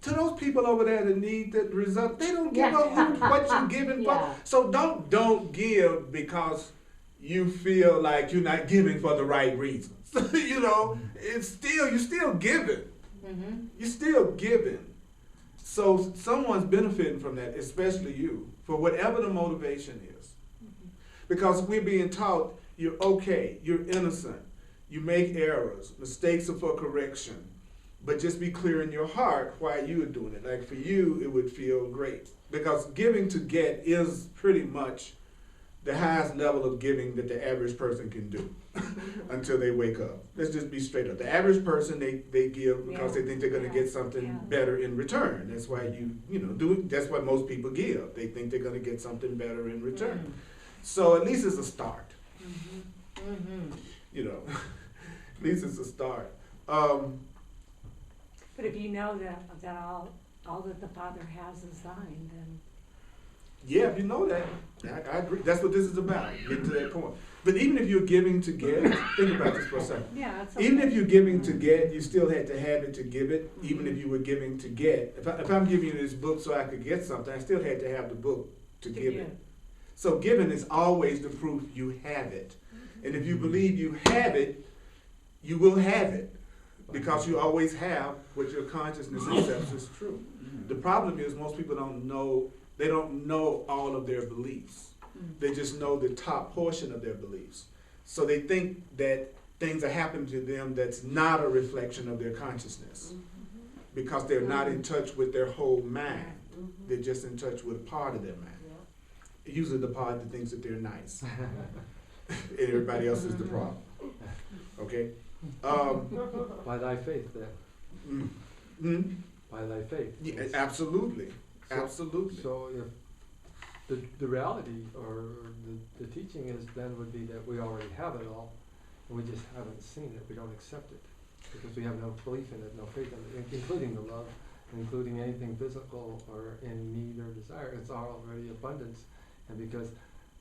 To those people over there that need the result, they don't give up what you're giving for. So don't give because you feel like you're not giving for the right reasons. You know, you're still giving. You're still giving. So someone's benefiting from that, especially you, for whatever the motivation is. Because we're being taught you're okay, you're innocent, you make errors, mistakes are for correction, but just be clear in your heart why you are doing it. Like for you, it would feel great. Because giving to get is pretty much the highest level of giving that the average person can do until they wake up. Let's just be straight up. The average person, they give because they think they're going to get something better in return. That's why that's why most people give. They think they're going to get something better in return. So at least it's a start. You know, at least it's a start. But if you know that all that the Father has is thine, then yeah, if you know that, I agree. That's what this is about. Getting to that point. But even if you're giving to get, think about this for a second. yeah, it's Even if you're giving to get, you still had to have it to give it. Even if you were giving to get, if I'm giving you this book so I could get something, I still had to have the book to give it. So giving is always the proof you have it. And if you believe you have it, you will have it. Because you always have what your consciousness accepts is true. The problem is most people don't know all of their beliefs. They just know the top portion of their beliefs. So they think that things are happening to them that's not a reflection of their consciousness. Because they're not in touch with their whole mind. They're just in touch with a part of their mind. Usually the part that thinks that they're nice. And everybody else is the problem. Okay? By thy faith, then. By thy faith. Yeah, absolutely. Absolutely. So if the reality or the teaching is then would be that we already have it all, and we just haven't seen it. We don't accept it because we have no belief in it, no faith in it, including the love, including anything physical or in need or desire. It's already abundance, and because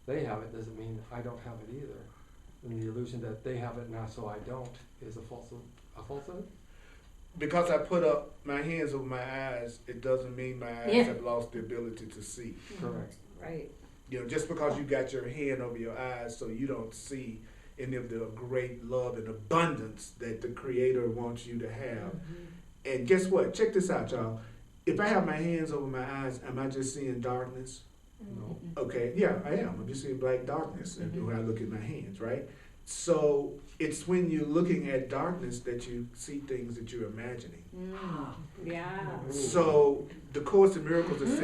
they have it doesn't mean I don't have it either. And the illusion that they have it now, so I don't, is a falsehood. Because I put up my hands over my eyes, it doesn't mean my eyes have lost the ability to see. Correct. Right. You know, just because you got your hand over your eyes so you don't see any of the great love and abundance that the Creator wants you to have. And guess what? Check this out, y'all. If I have my hands over my eyes, am I just seeing darkness? No. Okay, yeah, I am. I'm just seeing black darkness when I look at my hands, right? So it's when you're looking at darkness that you see things that you're imagining. yeah. So the Course in Miracles is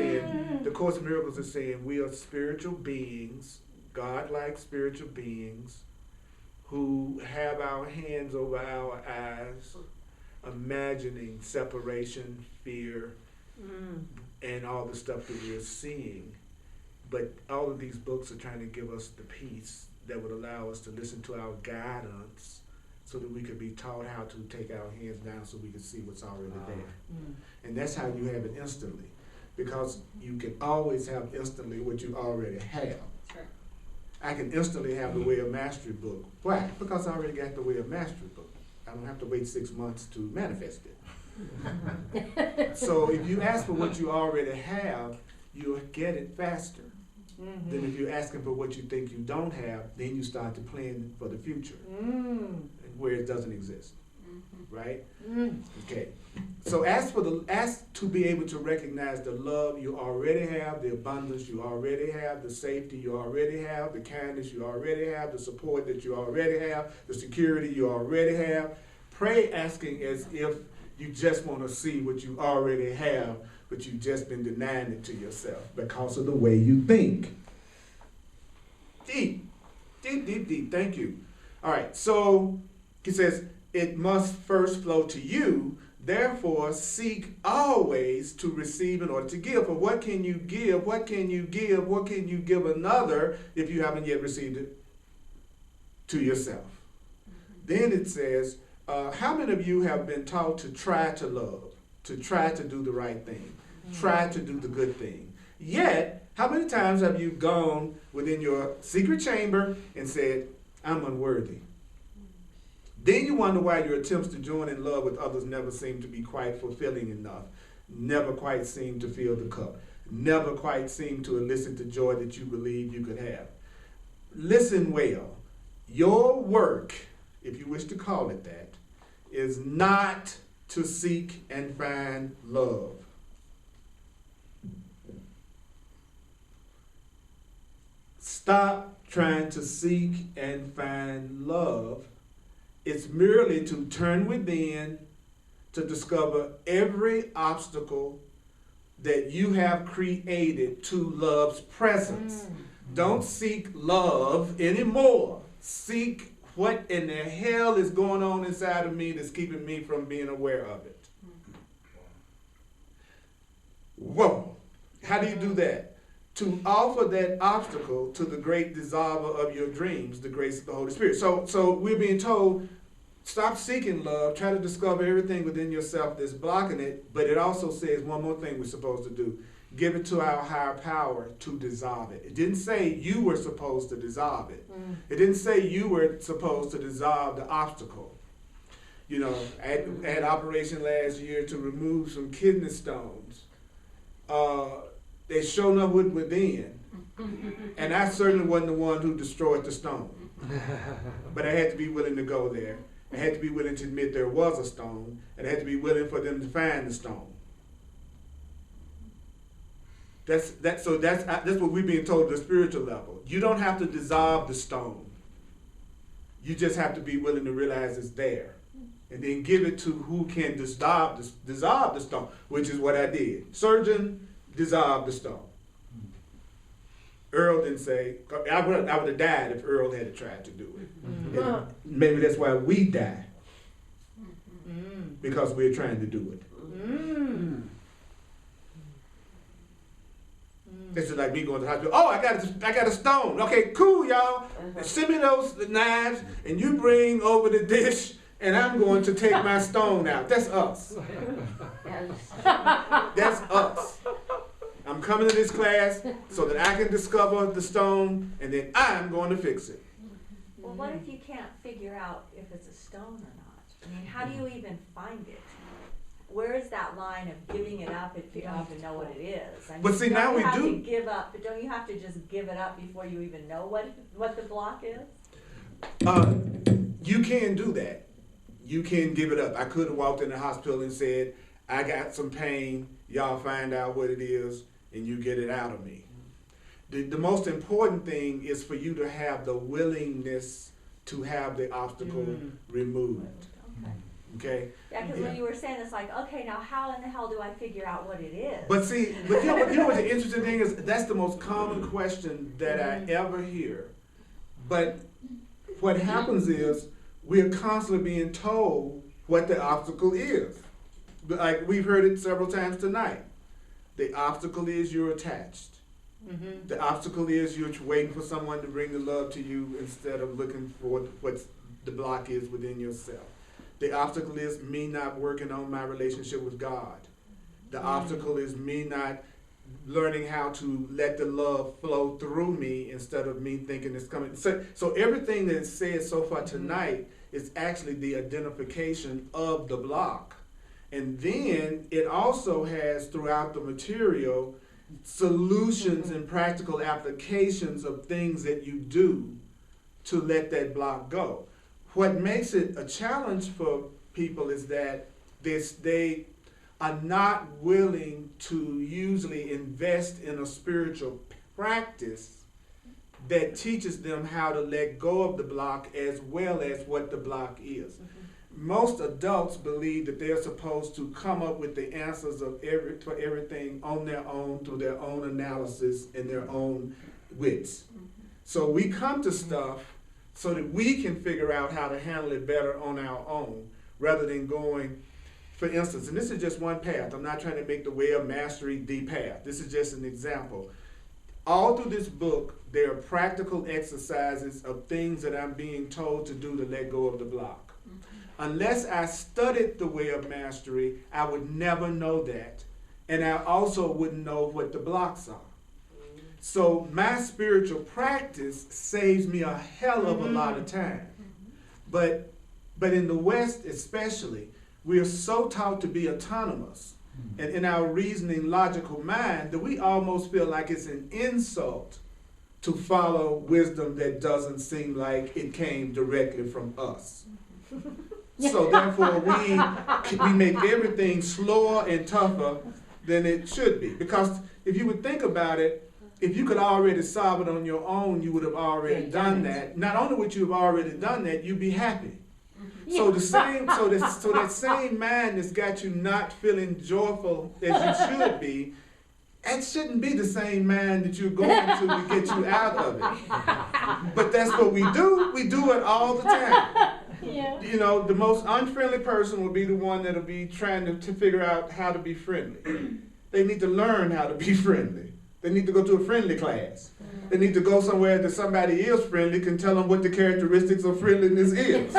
saying, we are spiritual beings, God-like spiritual beings, who have our hands over our eyes, imagining separation, fear, and all the stuff that we're seeing. But all of these books are trying to give us the peace that would allow us to listen to our guidance so that we could be taught how to take our hands down so we can see what's already there. And that's how you have it instantly. Because you can always have instantly what you already have. Sure. I can instantly have the Way of Mastery book. Why? Because I already got the Way of Mastery book. I don't have to wait 6 months to manifest it. So if you ask for what you already have, you'll get it faster. then if you're asking for what you think you don't have, then you start to plan for the future where it doesn't exist. Right? Okay. So ask to be able to recognize the love you already have, the abundance you already have, the safety you already have, the kindness you already have, the support that you already have, the security you already have. Pray asking as if you just want to see what you already have, but you've just been denying it to yourself because of the way you think. Deep. Thank you. All right. So he says, it must first flow to you. Therefore, seek always to receive in order to give. For what can you give? What can you give? What can you give another if you haven't yet received it to yourself? Then it says, how many of you have been taught to try to love, to try to do the right thing, try to do the good thing? Yet, how many times have you gone within your secret chamber and said, I'm unworthy? Then you wonder why your attempts to join in love with others never seem to be quite fulfilling enough, never quite seem to fill the cup, never quite seem to elicit the joy that you believe you could have. Listen well. Your work, if you wish to call it that, is not to seek and find love. Stop trying to seek and find love. It's merely to turn within to discover every obstacle that you have created to love's presence. Don't seek love anymore. Seek what in the hell is going on inside of me that's keeping me from being aware of it. Whoa. How do you do that? To offer that obstacle to the great dissolver of your dreams, the grace of the Holy Spirit. So we're being told, stop seeking love, try to discover everything within yourself that's blocking it, but it also says one more thing we're supposed to do. Give it to our higher power to dissolve it. It didn't say you were supposed to dissolve it. It didn't say you were supposed to dissolve the obstacle. You know, I had operation last year to remove some kidney stones. They showed up within, and I certainly wasn't the one who destroyed the stone. But I had to be willing to go there. I had to be willing to admit there was a stone, and I had to be willing for them to find the stone. That's what we're being told at the spiritual level. You don't have to dissolve the stone. You just have to be willing to realize it's there. And then give it to who can dissolve the stone, which is what I did. Surgeon, dissolve the stone. Earl didn't say, I would have died if Earl had tried to do it. And maybe that's why we die. Because we're trying to do it. It's just like me going to the hospital. Oh, I got a stone. Okay, cool, y'all. Send me those knives, and you bring over the dish, and I'm going to take my stone out. That's us. That's us. I'm coming to this class so that I can discover the stone, and then I'm going to fix it. Well, what if you can't figure out if it's a stone or not? I mean, how do you even find it? Where is that line of giving it up if you don't even know what it is? I mean, But see, now we do. To give up, but don't you have to just give it up before you even know what the block is? You can do that. You can give it up. I could have walked in the hospital and said, I got some pain. Y'all find out what it is, and you get it out of me. The most important thing is for you to have the willingness to have the obstacle removed. Okay? Yeah, because when you were saying it's like, okay, now how in the hell do I figure out what it is? But you know what the interesting thing is? That's the most common question that I ever hear. But what happens is we're constantly being told what the obstacle is. Like we've heard it several times tonight. The obstacle is you're attached. The obstacle is you're waiting for someone to bring the love to you instead of looking for what the block is within yourself. The obstacle is me not working on my relationship with God. The obstacle is me not learning how to let the love flow through me instead of me thinking it's coming. So everything that's said so far tonight is actually the identification of the block. And then it also has throughout the material solutions and practical applications of things that you do to let that block go. What makes it a challenge for people is that they are not willing to usually invest in a spiritual practice that teaches them how to let go of the block as well as what the block is. Most adults believe that they're supposed to come up with the answers for everything on their own through their own analysis and their own wits. So we come to stuff so that we can figure out how to handle it better on our own rather than going, for instance, and this is just one path. I'm not trying to make the way of mastery the path. This is just an example. All through this book, there are practical exercises of things that I'm being told to do to let go of the block. Unless I studied the way of mastery, I would never know that. And I also wouldn't know what the blocks are. So my spiritual practice saves me a hell of a lot of time. But in the West especially, we are so taught to be autonomous and in our reasoning, logical mind that we almost feel like it's an insult to follow wisdom that doesn't seem like it came directly from us. So therefore we make everything slower and tougher than it should be. Because if you would think about it, if you could already solve it on your own, you would have already done that. Not only would you have already done that, you'd be happy. So that same mind that's got you not feeling joyful as you should be, that shouldn't be the same mind that you're going to get you out of it. But that's what we do. We do it all the time. Yeah. You know, the most unfriendly person will be the one that'll be trying to figure out how to be friendly. They need to learn how to be friendly. They need to go to a friendly class. They need to go somewhere that somebody is friendly can tell them what the characteristics of friendliness is.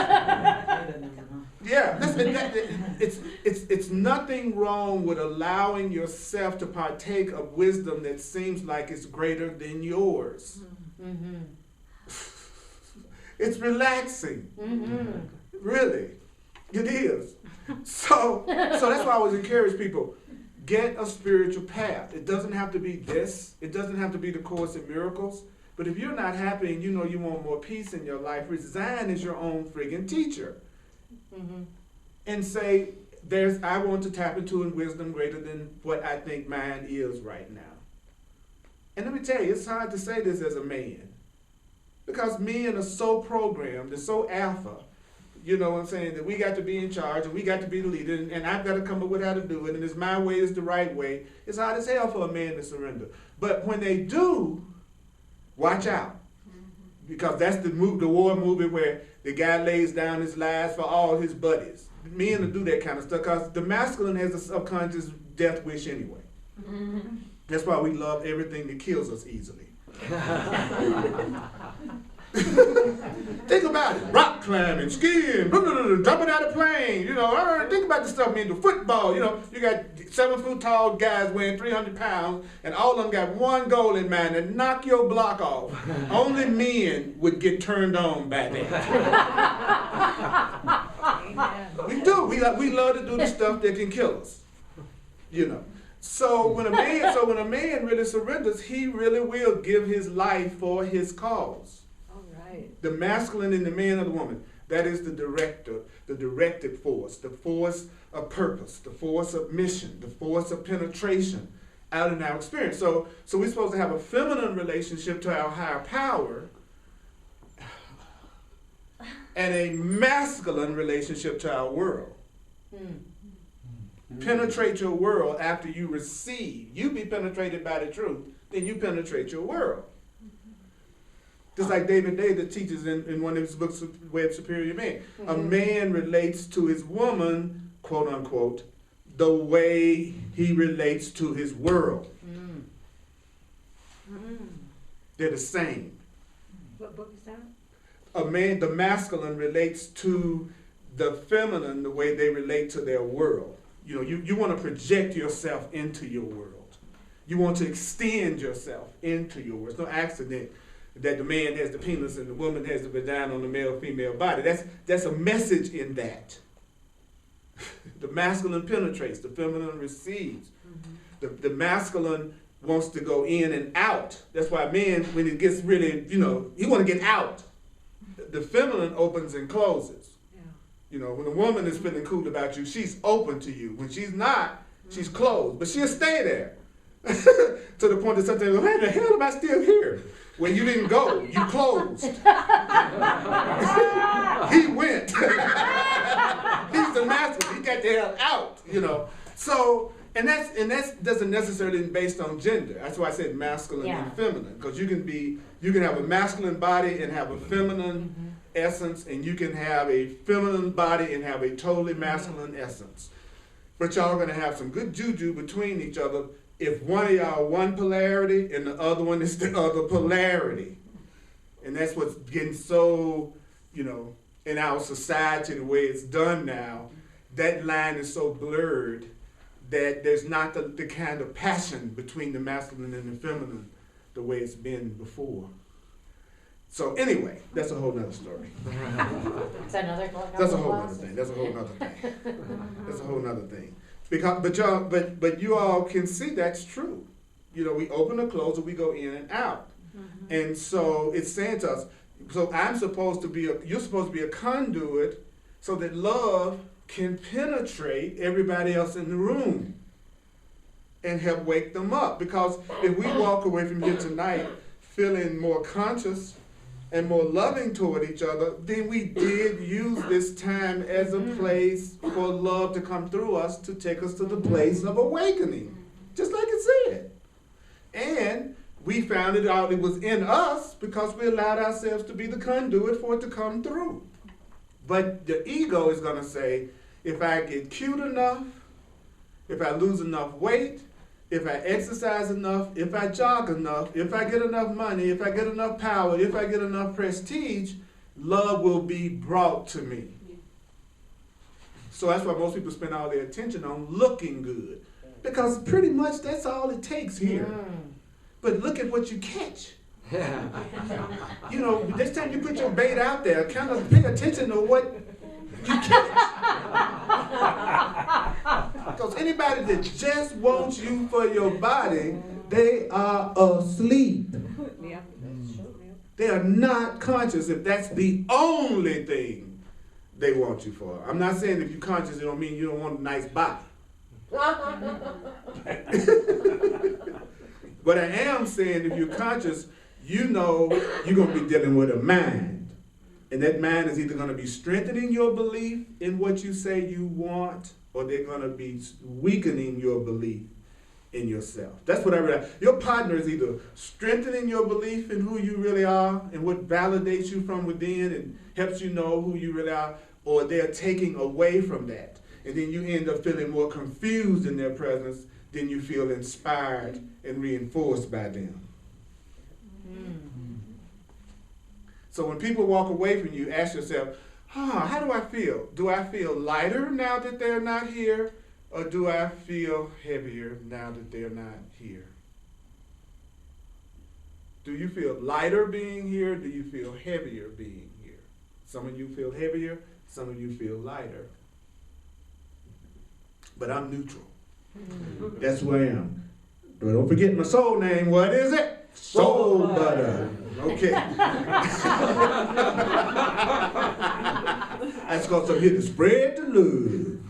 Yeah, it's nothing wrong with allowing yourself to partake of wisdom that seems like it's greater than yours. Mm-hmm. It's relaxing. Mm-hmm. Really, it is. So that's why I always encourage people, get a spiritual path. It doesn't have to be this. It doesn't have to be the Course in Miracles. But if you're not happy and you know you want more peace in your life, resign as your own friggin' teacher. Mm-hmm. And say, I want to tap into a wisdom greater than what I think mine is right now. And let me tell you, it's hard to say this as a man. Because men are so programmed, they're so alpha, you know what I'm saying, that we got to be in charge and we got to be the leader and I've got to come up with how to do it and it's my way is the right way. It's hard as hell for a man to surrender. But when they do, watch out. Because that's the war movie where the guy lays down his lives for all his buddies. Men will do that kind of stuff because the masculine has a subconscious death wish anyway. That's why we love everything that kills us easily. Think about it. Rock climbing, skiing, jumping out of plane, you know, think about the stuff, man, the football, you know, you got 7 foot tall guys weighing 300 pounds and all of them got one goal in mind, to knock your block off. Only men would get turned on by that. We do. We love to do the stuff that can kill us, you know. So when a man really surrenders, he really will give his life for his cause. All right. The masculine in the man or the woman, that is the director, the directive force, the force of purpose, the force of mission, the force of penetration out in our experience. So we're supposed to have a feminine relationship to our higher power and a masculine relationship to our world. Penetrate your world after you receive. You be penetrated by the truth, then you penetrate your world. Just like David David teaches in one of his books, Way of Superior Man. A man relates to his woman, quote unquote, the way he relates to his world. They're the same. What book is that? The masculine relates to the feminine the way they relate to their world. You know, you want to project yourself into your world. You want to extend yourself into your world. It's no accident that the man has the penis and the woman has the vagina on the male-female body. That's a message in that. The masculine penetrates, the feminine receives. The masculine wants to go in and out. That's why men, when it gets really, you want to get out. The feminine opens and closes. Yeah. When a woman is feeling cool about you, she's open to you. When she's not, she's closed. But she'll stay there. To the point that sometimes, why the hell am I still here? When you didn't go, you closed. He went. He's the master. He got the hell out, So, and that doesn't necessarily based on gender. That's why I said masculine and feminine, because you can have a masculine body and have a feminine essence, and you can have a feminine body and have a totally masculine essence. But y'all are gonna have some good juju between each other if one of y'all one polarity and the other one is the other polarity. And that's what's getting so, in our society, the way it's done now, that line is so blurred that there's not the kind of passion between the masculine and the feminine the way it's been before. So anyway, that's a whole nother story. It's another That's a whole nother thing. That's a whole nother thing. That's a whole nother thing. Because, but you all can see that's true. We open or close, or we go in and out. Mm-hmm. And so it's saying to us, so you're supposed to be a conduit so that love can penetrate everybody else in the room and help wake them up. Because if we walk away from here tonight feeling more conscious and more loving toward each other, then we did use this time as a place for love to come through us to take us to the place of awakening, just like it said. And we found it out it was in us because we allowed ourselves to be the conduit for it to come through. But the ego is going to say, if I get cute enough, if I lose enough weight, if I exercise enough, if I jog enough, if I get enough money, if I get enough power, if I get enough prestige, love will be brought to me. So that's why most people spend all their attention on looking good. Because pretty much that's all it takes here. But look at what you catch. Next time you put your bait out there, kind of pay attention to what you catch. Because anybody that just wants you for your body, they are asleep. Yeah. They are not conscious if that's the only thing they want you for. I'm not saying if you're conscious, it don't mean you don't want a nice body. But I am saying if you're conscious, you're going to be dealing with a mind. And that mind is either going to be strengthening your belief in what you say you want, or they're going to be weakening your belief in yourself. That's what I realize. Your partner is either strengthening your belief in who you really are and what validates you from within and helps you know who you really are, or they're taking away from that. And then you end up feeling more confused in their presence than you feel inspired and reinforced by them. So when people walk away from you, ask yourself, how do I feel? Do I feel lighter now that they're not here? Or do I feel heavier now that they're not here? Do you feel lighter being here? Do you feel heavier being here? Some of you feel heavier, some of you feel lighter. But I'm neutral. That's who I am. But don't forget my soul name. What is it? Soul Butter. Okay. I just got some here to spread the love.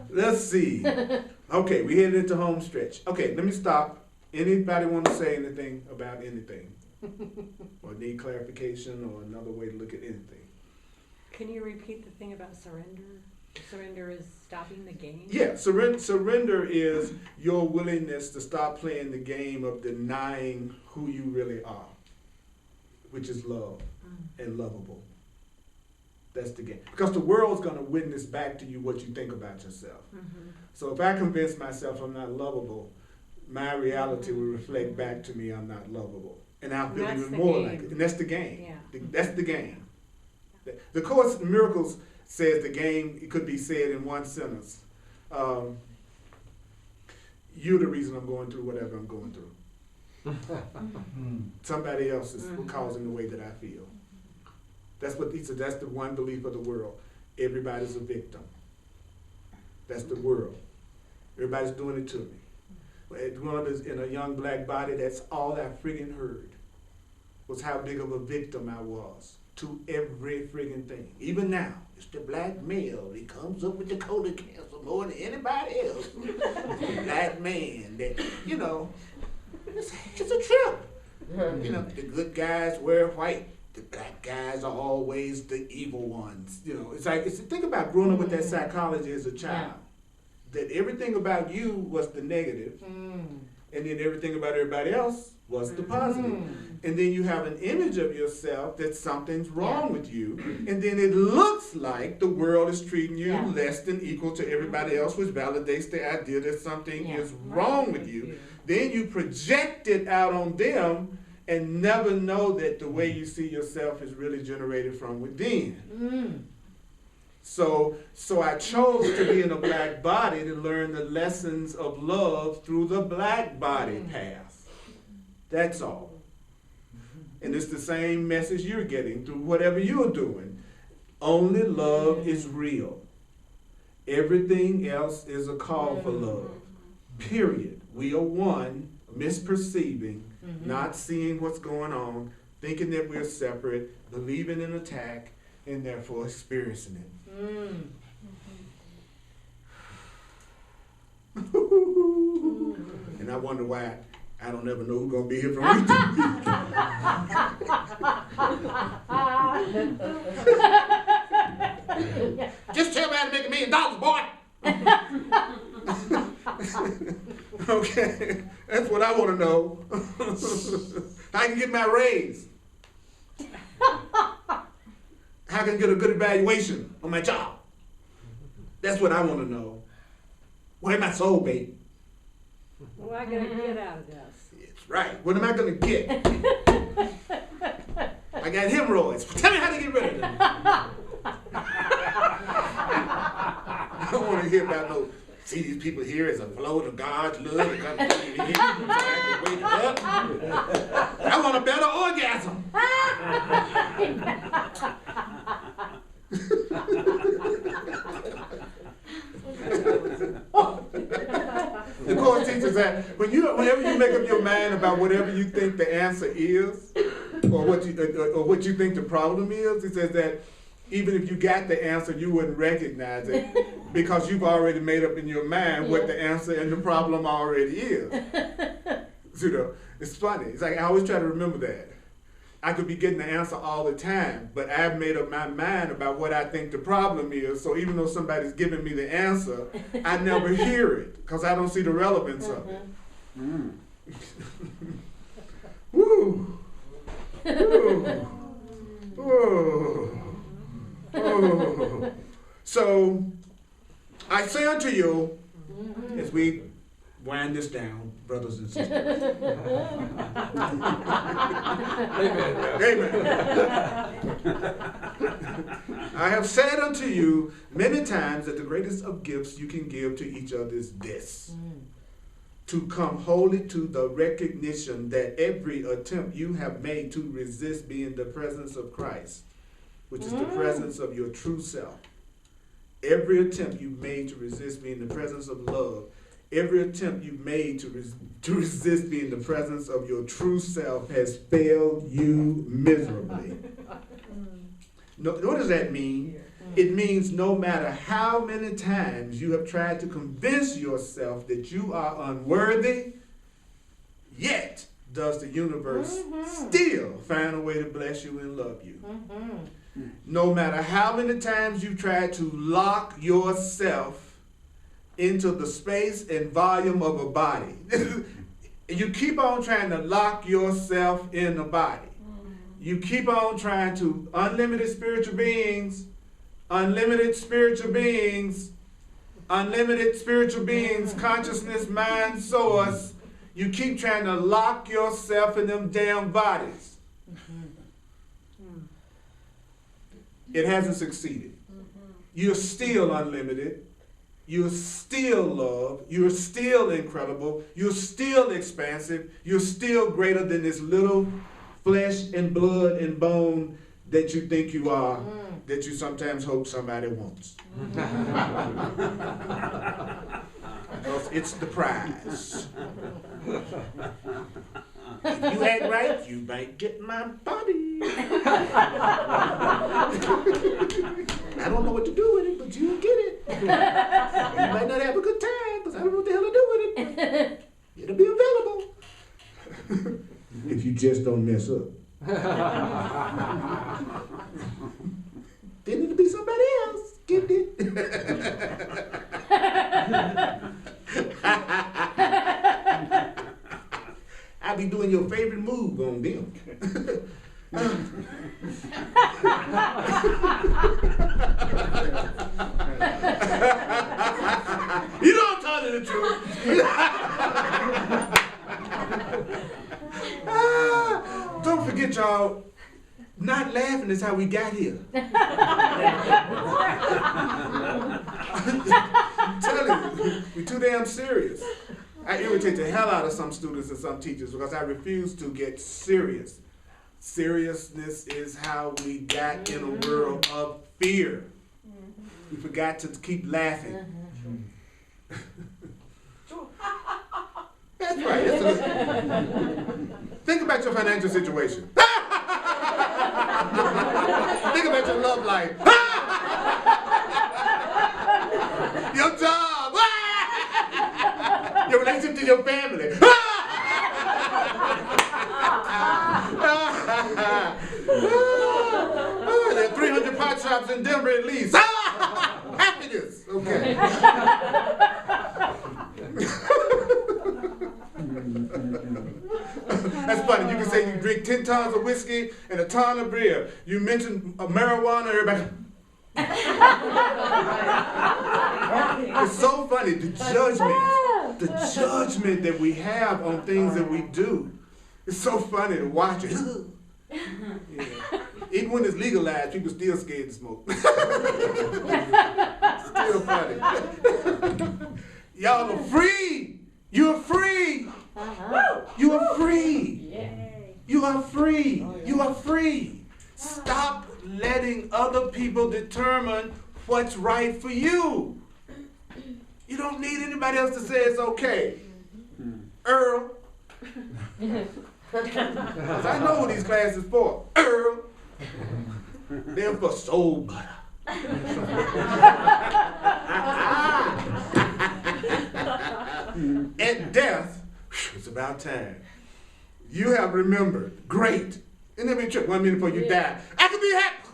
Let's see. Okay, we headed into home stretch. Okay, let me stop. Anybody want to say anything about anything? Or need clarification or another way to look at anything? Can you repeat the thing about surrender? Surrender is stopping the game? Yeah, surrender is your willingness to stop playing the game of denying who you really are, which is love and lovable. That's the game. Because the world's going to witness back to you what you think about yourself. Mm-hmm. So if I convince myself I'm not lovable, my reality will reflect back to me I'm not lovable. And I'll feel even more like it. And that's the game. Yeah. That's the game. The Course in Miracles says the game, it could be said in one sentence. You're the reason I'm going through whatever I'm going through. Somebody else is causing the way that I feel. That's what he said. That's the one belief of the world. everybody's a victim. That's the world. Everybody's doing it to me. Growing up in a young black body, that's all I friggin' heard, was how big of a victim I was to every friggin' thing. Even now, it's the black male. He comes up with the colon cancer more than anybody else. The black man, that, you know, it's a trip. You know, the good guys wear white. The black guys are always the evil ones. You know, it's like, think about growing up with that psychology as a child. That everything about you was the negative, and then everything about everybody else was the positive. And then you have an image of yourself that something's wrong with you, and then it looks like the world is treating you less than equal to everybody else, which validates the idea that something is wrong with you. Then you project it out on them and never know that the way you see yourself is really generated from within. So I chose to be in a black body to learn the lessons of love through the black body path. That's all. And it's the same message you're getting through whatever you're doing. Only love is real. Everything else is a call for love. Period. We are one, misperceiving, not seeing what's going on, thinking that we're separate, believing in attack, and therefore experiencing it. And I wonder why I don't ever know who's gonna be here from week to week. Just tell me how to make $1 million, boy. Okay, that's what I want to know. I can get my raise. How can I get a good evaluation on my job? That's what I want to know. Where's my soul, babe? What am I gonna get out of this? It's right. What am I going to get? I got hemorrhoids. Tell me how to get rid of them. I don't want to hear about no, see these people here as a flow of God's love. I want a better orgasm. The course teaches that whenever you make up your mind about whatever you think the answer is, or what you think the problem is, it says that even if you got the answer, you wouldn't recognize it because you've already made up in your mind what the answer and the problem already is. You know, it's funny. It's like I always try to remember that. I could be getting the answer all the time, but I've made up my mind about what I think the problem is. So even though somebody's giving me the answer, I never hear it because I don't see the relevance of it. Woo. Woo. Woo. Woo. So I say unto you, as we wind this down, brothers and sisters. Amen. I have said unto you many times that the greatest of gifts you can give to each other is this. To come wholly to the recognition that every attempt you have made to resist being the presence of Christ, which is the presence of your true self. Every attempt you've made to resist being the presence of love, every attempt you've made to resist being the presence of your true self has failed you miserably. No, what does that mean? It means no matter how many times you have tried to convince yourself that you are unworthy, yet does the universe still find a way to bless you and love you. No matter how many times you try to lock yourself into the space and volume of a body. You keep on trying to lock yourself in a body. You keep on trying to, unlimited spiritual beings, consciousness, mind, source. You keep trying to lock yourself in them damn bodies. It hasn't succeeded. You're still unlimited. You're still love. You're still incredible. You're still expansive. You're still greater than this little flesh and blood and bone that you think you are, that you sometimes hope somebody wants. Because it's the prize. If you act right, you might get my body. I don't know what to do with it, but you'll get it. You might not have a good time, because I don't know what the hell to do with it. It'll be available. If you just don't mess up. Then it'll be somebody else getting it. I'll be doing your favorite move on them. You know I'm telling the truth. Don't forget, y'all, not laughing is how we got here. I'm telling you, we're too damn serious. I irritate the hell out of some students and some teachers because I refuse to get serious. Seriousness is how we got in a world of fear. We forgot to keep laughing. That's right. Think about your financial situation. Think about your love life. Your job. Your relationship to your family. There are 300 pot shops in Denver at least. Happiness. Okay. That's funny. You can say you drink 10 tons of whiskey and a ton of beer. You mention marijuana, everybody. It's so funny, the judgment that we have on things that we do. It's so funny to watch it. Yeah. Even when it's legalized, people still scared to smoke. Still funny. Y'all are free. You're free. You are free. You are free. You are free. Stop letting other people determine what's right for you. You don't need anybody else to say it's okay. Earl. Because I know who these classes for. Earl. They're for soul butter. At death, it's about time. You have remembered. Great. And then we trip 1 minute before you die. I can be happy.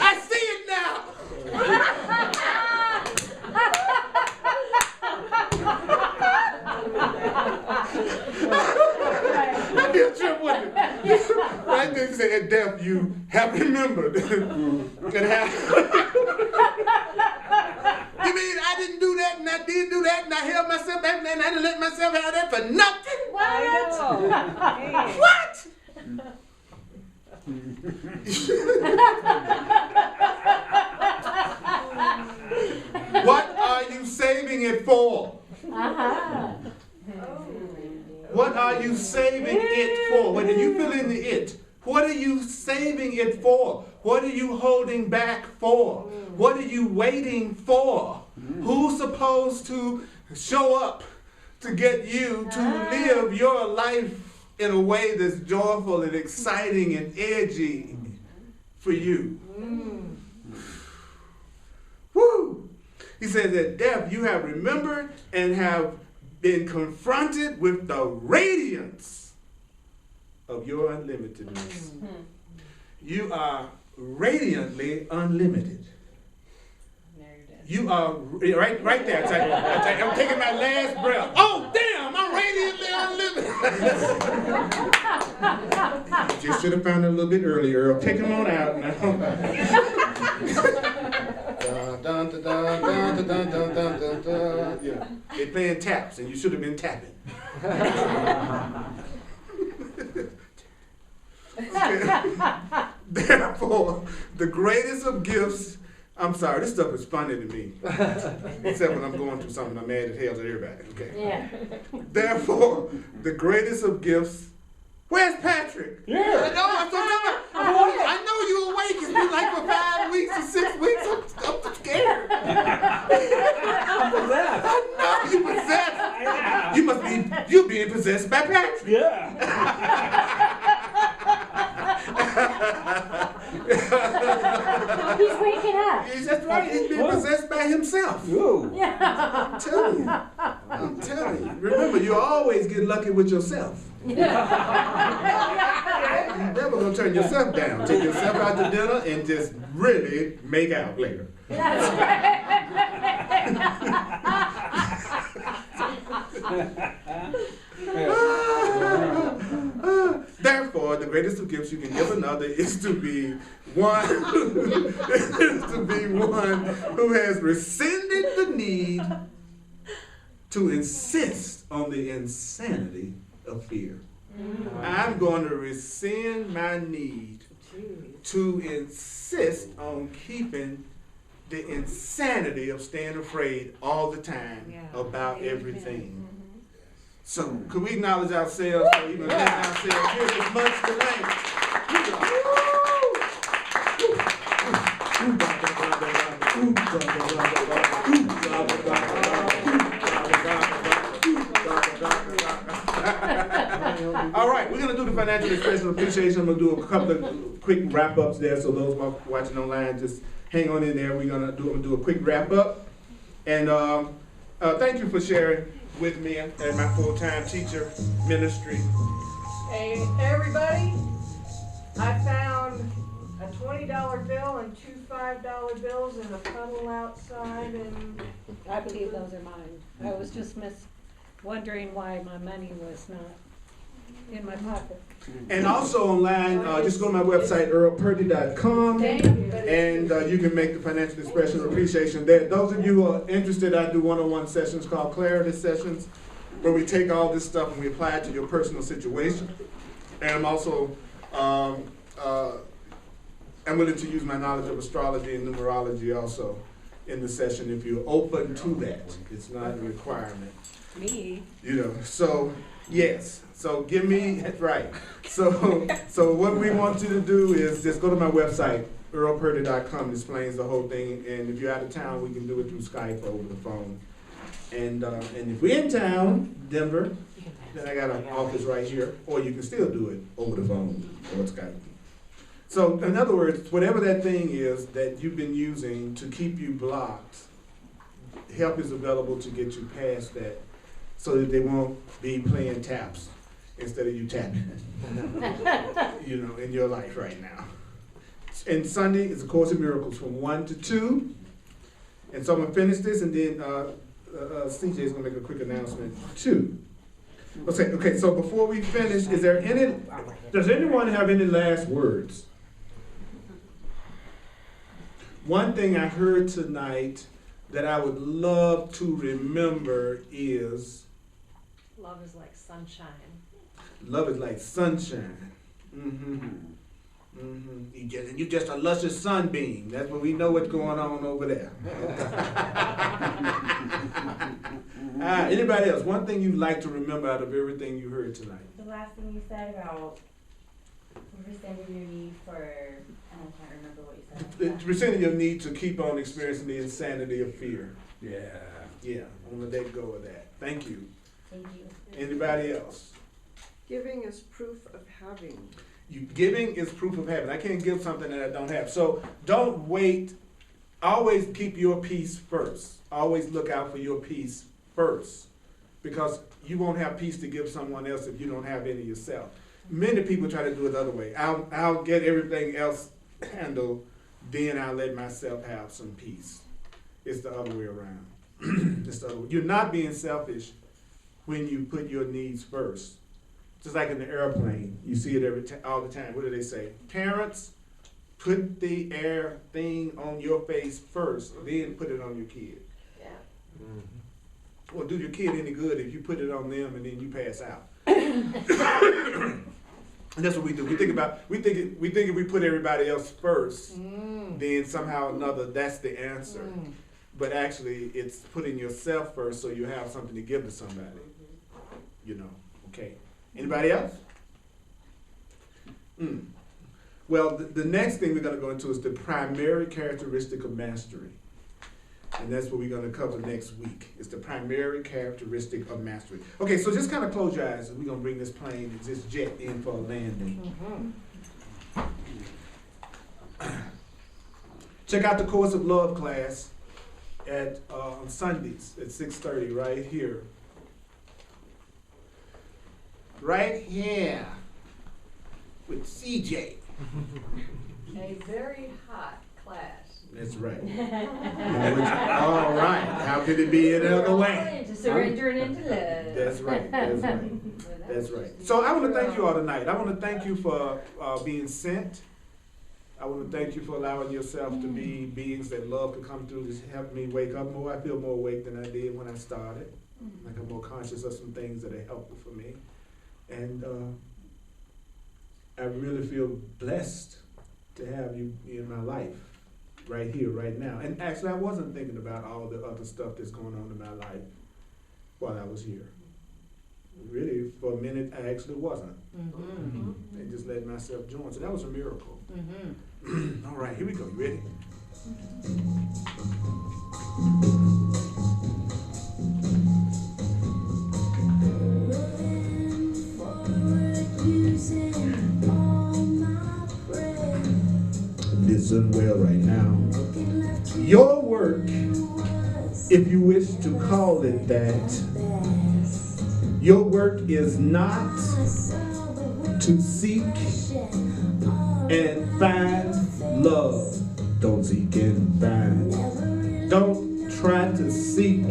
I see it now. That'd be a trip, wouldn't it? Right there, you say at death you have remembered. And have. You mean I didn't do that and I did do that and I held myself back and I didn't let myself have that for nothing? What? What are you saving it for? What are you saving it for? When you fill in the it, what are you saving it for? What are you holding back for? What are you waiting for? Who's supposed to show up to get you to live your life in a way that's joyful and exciting and edgy for you? Woo! He says, at death you have remembered and have been confronted with the radiance of your unlimitedness. You are radiantly unlimited. You are right there. I'm taking my last breath. Oh, damn! I'm radiantly unlimited. You just should have found it a little bit earlier, Earl. Take him on out now. Yeah, they're playing taps, and you should have been tapping. Okay. Therefore, the greatest of gifts. I'm sorry, this stuff is funny to me. Except when I'm going through something, I'm mad as hell at everybody. Okay. Yeah. Therefore, the greatest of gifts Where's Patrick? Yeah. I know you awake. It's been like for 5 weeks or 6 weeks. I'm scared. I'm possessed. I know you possessed. You must be, you being possessed by Patrick. Yeah. He's waking up. That's right. He's being possessed by himself. Ooh. I'm telling you. I'm telling you. Remember, you always get lucky with yourself. You're never gonna turn yourself down. Take yourself out to dinner and just really make out later. That's Therefore, the greatest of gifts you can give another is to be one who has rescinded the need to insist on the insanity of fear. I'm going to rescind my need to insist on keeping the insanity of staying afraid all the time about everything. So, could we acknowledge ourselves for even letting ourselves hear this much tonight? All right, we're going to do the financial expression of appreciation. I'm going to do a couple of quick wrap-ups there, so those watching online, just hang on in there. I'm going to do a quick wrap-up. And thank you for sharing with me at my full-time teacher ministry. Hey, everybody, I found a $20 bill and two $5 bills in a puddle outside, and I believe those are mine. I was just wondering why my money was not in my pocket. And also online, just go to my website, earlpurdy.com, and you can make the financial expression of appreciation there. Those of you who are interested, I do one-on-one sessions called clarity sessions, where we take all this stuff and we apply it to your personal situation. And I'm also I'm willing to use my knowledge of astrology and numerology also in the session if you're open to that. It's not a requirement. Me? You know, so yes. So give me, that's right. So what we want you to do is just go to my website, earlpurdy.com. It explains the whole thing. And if you're out of town, we can do it through Skype or over the phone. And if we're in town, Denver, then I got an office right here. Or you can still do it over the phone or Skype. So in other words, whatever that thing is that you've been using to keep you blocked, help is available to get you past that so that they won't be playing taps instead of you tapping, you know, in your life right now. And Sunday is a Course in Miracles from 1 to 2. And so I'm going to finish this, and then CJ is going to make a quick announcement too. Okay, so before we finish, does anyone have any last words? One thing I heard tonight that I would love to remember is Love is like sunshine. love is like sunshine. And you're just a luscious sunbeam. That's when we know what's going on over there. Anybody else? One thing you'd like to remember out of everything you heard tonight? The last thing you said about rescinding your need for, and I can't remember what you said. Rescinding your need to keep on experiencing the insanity of fear. Yeah. Yeah, I'm gonna let go of that. Thank you. Thank you. Anybody else? Giving is proof of having. Giving is proof of having. I can't give something that I don't have. So don't wait. Always keep your peace first. Always look out for your peace first. Because you won't have peace to give someone else if you don't have any yourself. Many people try to do it the other way. I'll get everything else handled, then I'll let myself have some peace. It's the other way around. It's the other way. You're not being selfish when you put your needs first. Just like in the airplane, you see it all the time. What do they say? Parents, put the air thing on your face first, then put it on your kid. Yeah. Well, do your kid any good if you put it on them and then you pass out? And that's what we do. We think if we put everybody else first, then somehow or another that's the answer. But actually, it's putting yourself first so you have something to give to somebody. You know. Okay. Anybody else? Well, the next thing we're going to go into is the primary characteristic of mastery. And that's what we're going to cover next week. It's the primary characteristic of mastery. Okay, so just kind of close your eyes and we're going to bring this plane, this jet in for a landing. Check out the Course of Love class at on Sundays at 6:30 right here. Right here with CJ. A very hot class. That's right. All right. How could it be any other way? To surrender and into love. That's right. That's right. That's right. So I want to thank you all tonight. I want to thank you for being sent. I want to thank you for allowing yourself to be beings that love to come through to help me wake up more. I feel more awake than I did when I started. Like I'm more conscious of some things that are helpful for me. And I really feel blessed to have you in my life right here, right now. And actually, I wasn't thinking about all the other stuff that's going on in my life while I was here. Really, for a minute, I actually wasn't. I just let myself join. So that was a miracle. All right, here we go. You ready? Listen well right now. Your work, if you wish to call it that, your work is not to seek and find love. Don't seek and find. Don't try to seek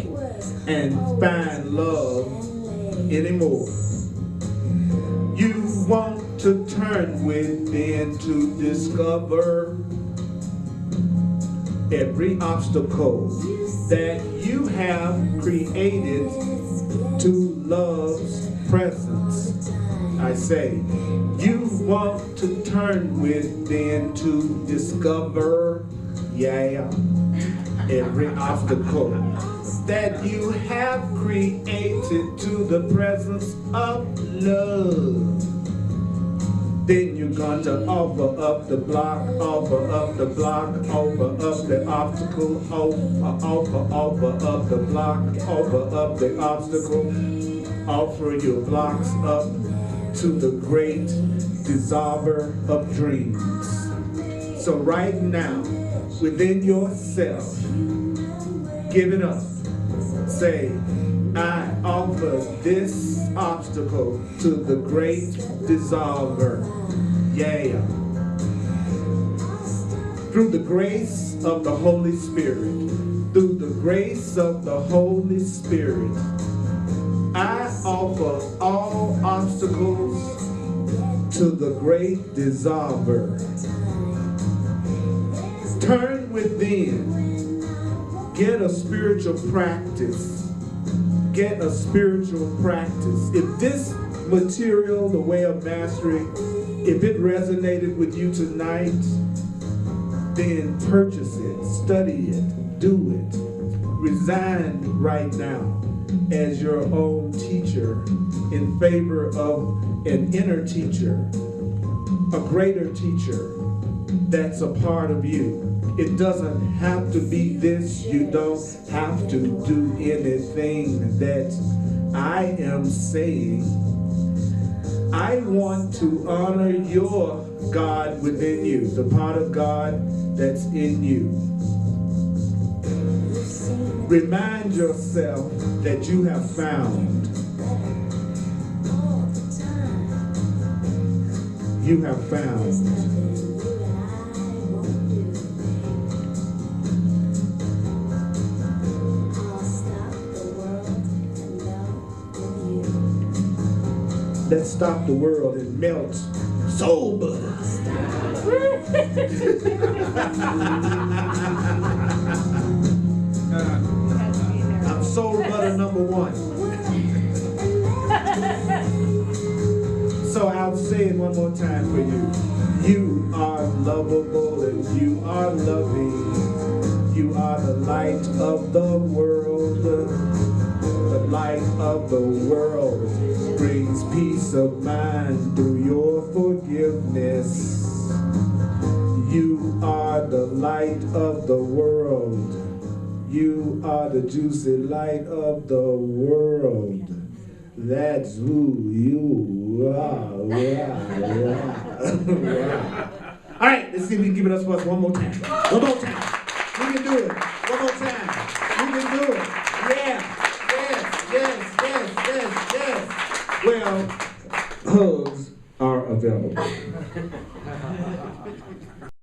and find love anymore. You want to turn within to discover every obstacle that you have created to love's presence. I say, you want to turn within to discover, every obstacle that you have created to the presence of love. Then you're going to offer up the block, offer up the block, offer up the obstacle, offer up the block, offer up the obstacle, offer your blocks up to the great dissolver of dreams. So right now, within yourself, give it up. Say, I offer this obstacle to the great dissolver. Through the grace of the Holy Spirit, through the grace of the Holy Spirit, I offer all obstacles to the great dissolver. Turn within. Get a spiritual practice. Get a spiritual practice. If this material, the way of mastery, if it resonated with you tonight, then purchase it, study it, do it. Resign right now as your own teacher in favor of an inner teacher, a greater teacher that's a part of you. It doesn't have to be this. You don't have to do anything that I am saying. I want to honor your God within you, the part of God that's in you. Remind yourself that you have found. You have found. Let's stop the world and melt soul buds. I'm soul butter number one. So I'll say it one more time for you. You are lovable and you are loving. You are the light of the world. The light of the world brings peace of mind through your forgiveness. of the world. You are the juicy light of the world. That's who you are. All right, let's see if we can give it up for us one more time. One more time. We can do it. One more time. We can do it. Yeah. Yes. Well, hugs are available.